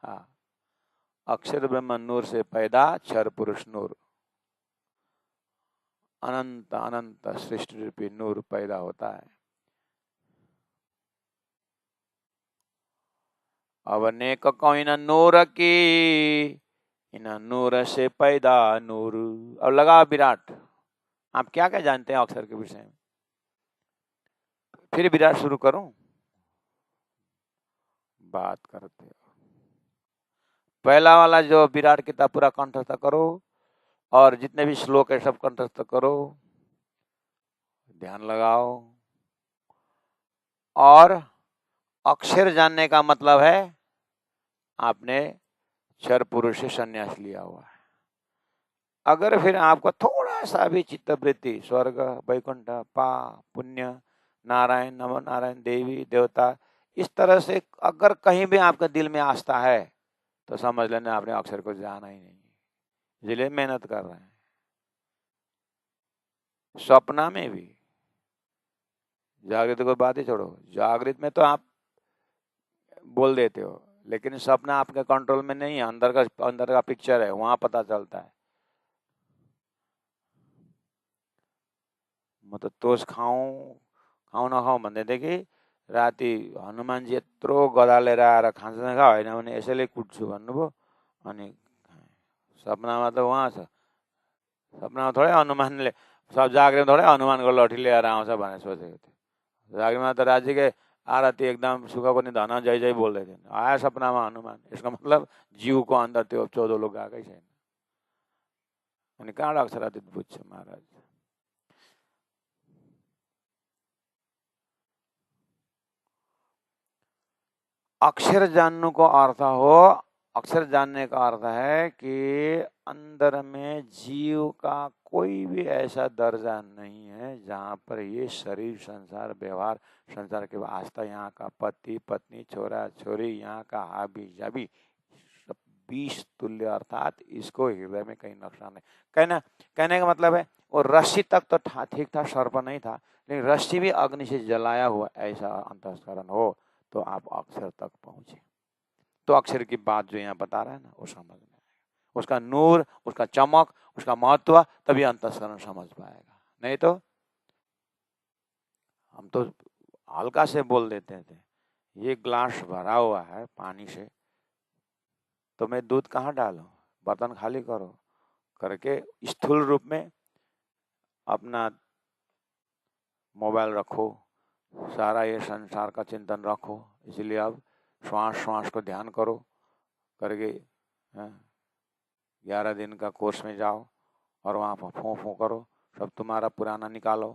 हाँ, अक्षर ब्रह्म नूर से पैदा, क्षर पुरुष नूर, अनंत अनंत सृष्टि रूपी नूर पैदा होता है। अब नेक कहो इन नूर की, इन नूर से पैदा नूर। अब लगा विराट, आप क्या क्या जानते हैं अक्षर के विषय में? फिर विराट शुरू करूं? बात करते हो, पहला वाला जो विराट किताब पूरा कंठस्थ करो, और जितने भी श्लोक है सब कंठस्थ करो, ध्यान लगाओ। और अक्षर जानने का मतलब है आपने क्षर पुरुष से संन्यास लिया हुआ है। अगर फिर आपको थोड़ा सा भी चित्तवृत्ति, स्वर्ग, वैकुंठ, पाप, पुण्य, नारायण, नमो नारायण, देवी देवता, इस तरह से अगर कहीं भी आपके दिल में आस्था है तो समझ लेना आपने अक्षर को जाना ही नहीं, इसलिए मेहनत कर रहे हैं। सपना में भी, जागृत को बात ही छोड़ो, जागृत में तो आप बोल देते हो, लेकिन सपना आपके कंट्रोल में नहीं है, अंदर का पिक्चर है, वहां पता चलता है। म त तोस खाउँ नखाउँ भन्दै कि राति हनुमानजी यत्रो गदा लिएर आएर खान्छ खा, होइन भने यसैले कुट्छु भन्नुभयो, अनि सपनामा त उहाँ छ, सपनामा थोरै हनुमानले, सब जागृतमा थोरै हनुमानको लठी लिएर आउँछ भनेर सोचेको थियो। जागृतमा त राज्यकै आरती एकदम सुखको निधन जय जय बोल्दै थियो, आयो सपनामा हनुमान, यसको मतलब जीवको अन्दर त्यो 14 लोक गएकै छैन। अनि कहाँबाट अक्षरातीत बुझ्छ महाराज? अक्षर जानने को अर्थ हो, अक्षर जानने का अर्थ है कि अंदर में जीव का कोई भी ऐसा दर्जा नहीं है जहाँ पर ये शरीर, संसार, व्यवहार, संसार के आस्था, यहाँ का पति पत्नी, छोरा छोरी, यहाँ का हाबी जाबी, सब 20 तुल्य, अर्थात इसको हृदय में कहीं नुकसान नहीं। कहने का मतलब है वो रस्सी तक तो ठीक था, सर्प नहीं था, लेकिन रस्सी भी अग्नि से जलाया हुआ ऐसा अंतःकरण हो तो आप अक्षर तक पहुंचे। तो अक्षर की बात जो यहाँ बता रहा है ना, वो समझ में आएगा, उसका नूर, उसका चमक, उसका महत्व, तभी अंतःकरण समझ पाएगा। नहीं तो हम तो हल्का से बोल देते थे, ये ग्लास भरा हुआ है पानी से, तो मैं दूध कहाँ डालूं, बर्तन खाली करो करके स्थूल रूप में अपना मोबाइल रखो, सारा ये संसार का चिंतन रखो। इसलिए अब श्वास श्वास को ध्यान करो करके 11 दिन का कोर्स में जाओ और वहाँ पर फूं फूं करो, सब तुम्हारा पुराना निकालो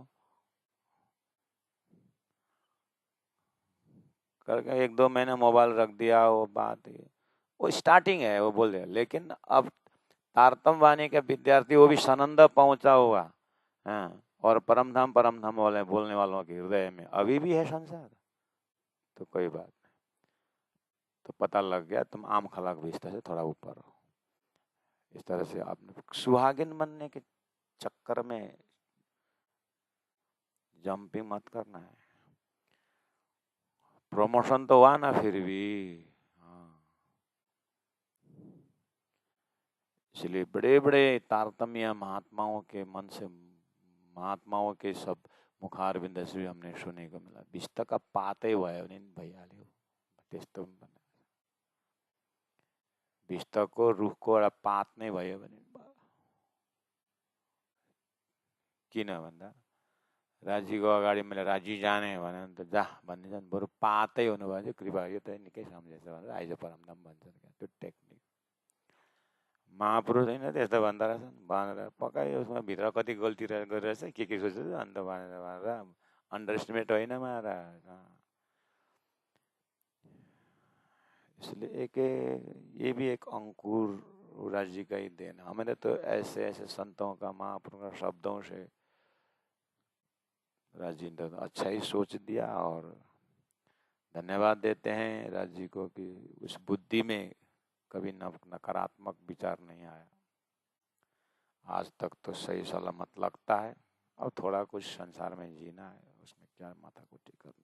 करके 1-2 महीने मोबाइल रख दिया। वो बात है, वो स्टार्टिंग है, वो बोल दिया। लेकिन अब तारतम वाणी के विद्यार्थी, वो भी सनंद पहुंचा हुआ है, और परम धाम वाले बोलने वालों के हृदय में अभी भी है संसार, तो कोई बात नहीं, तो पता लग गया तुम आम खलाक बिस्तर से थोड़ा ऊपर हो। इस तरह से आपने सुहागिन बनने के चक्कर में जंपिंग मत करना है। प्रमोशन तो हुआ ना फिर भी। हाँ, इसलिए बड़े बड़े तारतम्य महात्माओं के मन से, महात्माओं के सब मुखारविंद से भी हमने सुने को मिला। बिस्तर का पाते हुआ है भैया बिस्तर को रूख को पात नहीं भयो भने किन भन्दा राजीको अगाडि मैले राजी जाने भने त जा भन्ने झन् बरु पातै हुनुभयो भने कृपा यो त निकै सम्झेछ भनेर आइज परमधाम भन्छन् क्या। त्यो टेक्निक महापुरुष होइन त्यस्तो भन्दा रहेछन् भनेर पकायो। उसमा भित्र कति गल्ती गरिरहेछ के सोचेछ अन्त भनेर अंडर एस्टिमेट होइन महाराज। इसलिए एक ये भी एक अंकुर राज्य का ही देन। हमने तो ऐसे ऐसे संतों का, महापुरुषों का शब्दों से राजी ने तो अच्छा ही सोच दिया और धन्यवाद देते हैं राजी को कि उस बुद्धि में कभी नकारात्मक विचार नहीं आया। आज तक तो सही सलामत लगता है। अब थोड़ा कुछ संसार में जीना है, उसमें क्या माथा कुटी करना है।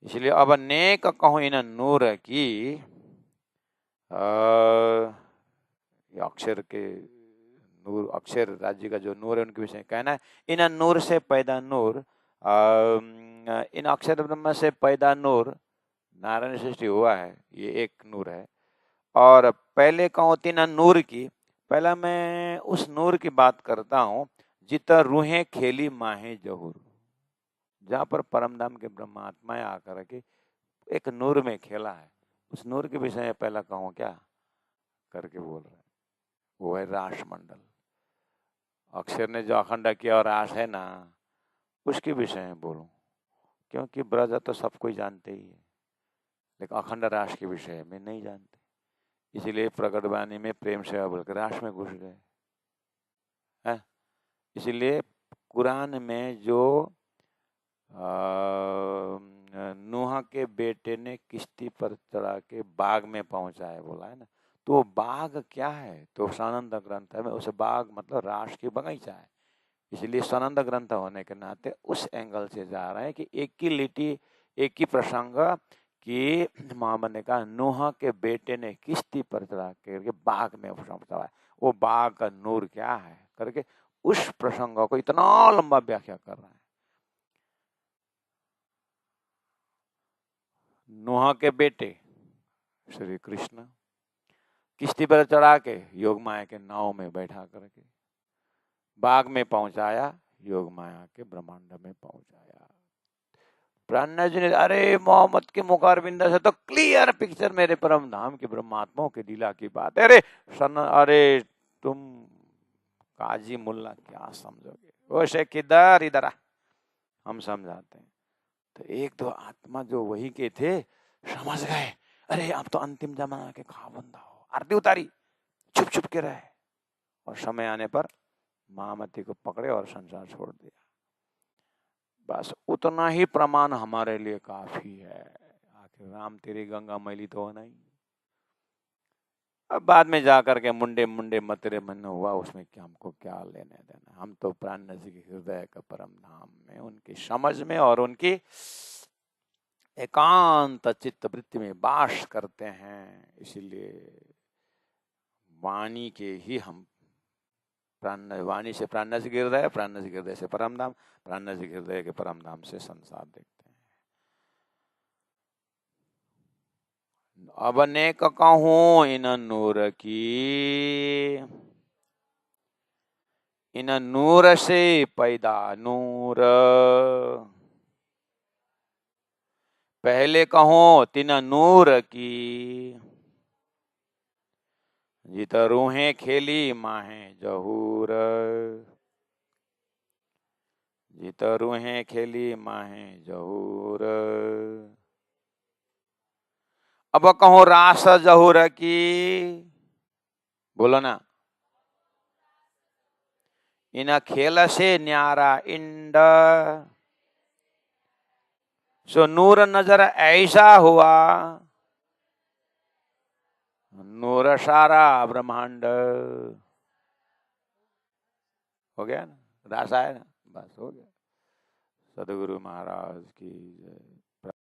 इसलिए अब नेक कहूँ इन नूर की, अक्षर के नूर, अक्षर राज्य का जो नूर है उनके विषय कहना है। इन नूर से पैदा नूर, इन अक्षर ब्रह्म से पैदा नूर, नारायण सृष्टि हुआ है, ये एक नूर है। और पहले कहूँ तीन नूर की, पहला मैं उस नूर की बात करता हूँ जित रूहें खेली माहे जहूर, जहाँ पर परमधाम के ब्रह्मात्माएं आकर के एक नूर में खेला है। उस नूर के विषय में पहला कहूँ क्या करके बोल रहे हैं, वो है रास मंडल। अक्षर ने जो अखंड किया और रास है ना, उसके विषय में बोलूं, क्योंकि ब्रज तो सब कोई जानते ही है, लेकिन अखंड रास के विषय में नहीं जानते। इसीलिए प्रकट वाणी में प्रेम सेवा बोलकर रास में घुस गए हैं। इसीलिए कुरान में जो नूह के बेटे ने किश्ती पर चढ़ा के बाग में पहुंचा है बोला है ना, तो बाग क्या है, तो स्वानंद ग्रंथ है। उस बाग मतलब रास की बगीचा है। इसलिए स्वानंद ग्रंथ होने के नाते उस एंगल से जा रहे हैं कि एक ही लिटी, एक ही प्रसंग कि मोहम्मद ने कहा नूह के बेटे ने किश्ती पर चढ़ा करके बाग में पहुंचा है, वो बाग का नूर क्या है करके उस प्रसंग को इतना लंबा व्याख्या कर रहा है। नूह के बेटे श्री कृष्ण किश्ती पर चढ़ा के योग माया के नाव में बैठा करके बाग में पहुंचाया, योग माया के ब्रह्मांड में पहुंचाया। प्राणनाथ जी ने अरे मोहम्मद के मुखारबिंद से तो क्लियर पिक्चर मेरे परम धाम के ब्रह्मात्माओं के लीला की बात है। अरे तुम काजी मुल्ला क्या समझोगे, वो शेख इधर इधर हम समझाते हैं। तो एक दो आत्मा जो वही के थे समझ गए, अरे आप तो अंतिम जमाना के खाबंदा हो, आरती उतारी, छुप छुप के रहे और समय आने पर महामती को पकड़े और संसार छोड़ दिया। बस उतना ही प्रमाण हमारे लिए काफी है। आखिर राम तेरी गंगा मैली तो होना ही। अब बाद में जाकर के मुंडे मुंडे मतरे मन हुआ, उसमें क्या हमको क्या लेने देना। हम तो प्राण नजी के हृदय का परम धाम में उनकी समझ में और उनकी एकांत चित्त वृत्ति में वास करते हैं। इसीलिए वाणी के ही हम प्राण, वाणी से प्राण नजी हृदय, प्राण नजी हृदय से परम धाम, प्राण नजी हृदय के परम धाम से संसार देखते हैं। अब नेक कहूँ इन नूर की, इन नूर से पैदा नूर, पहले कहूँ तीन नूर की, जित रूहें खेली माहे जहूर, जित रूहें खेली माहे जहूर। अब कहूँ रास जहूर की, बोलो ना, इन खेल से न्यारा इंड, सो नूर नजर ऐसा हुआ, नूर सारा ब्रह्मांड। हो गया ना, रास आया ना, बस हो गया। सदगुरु महाराज की जय।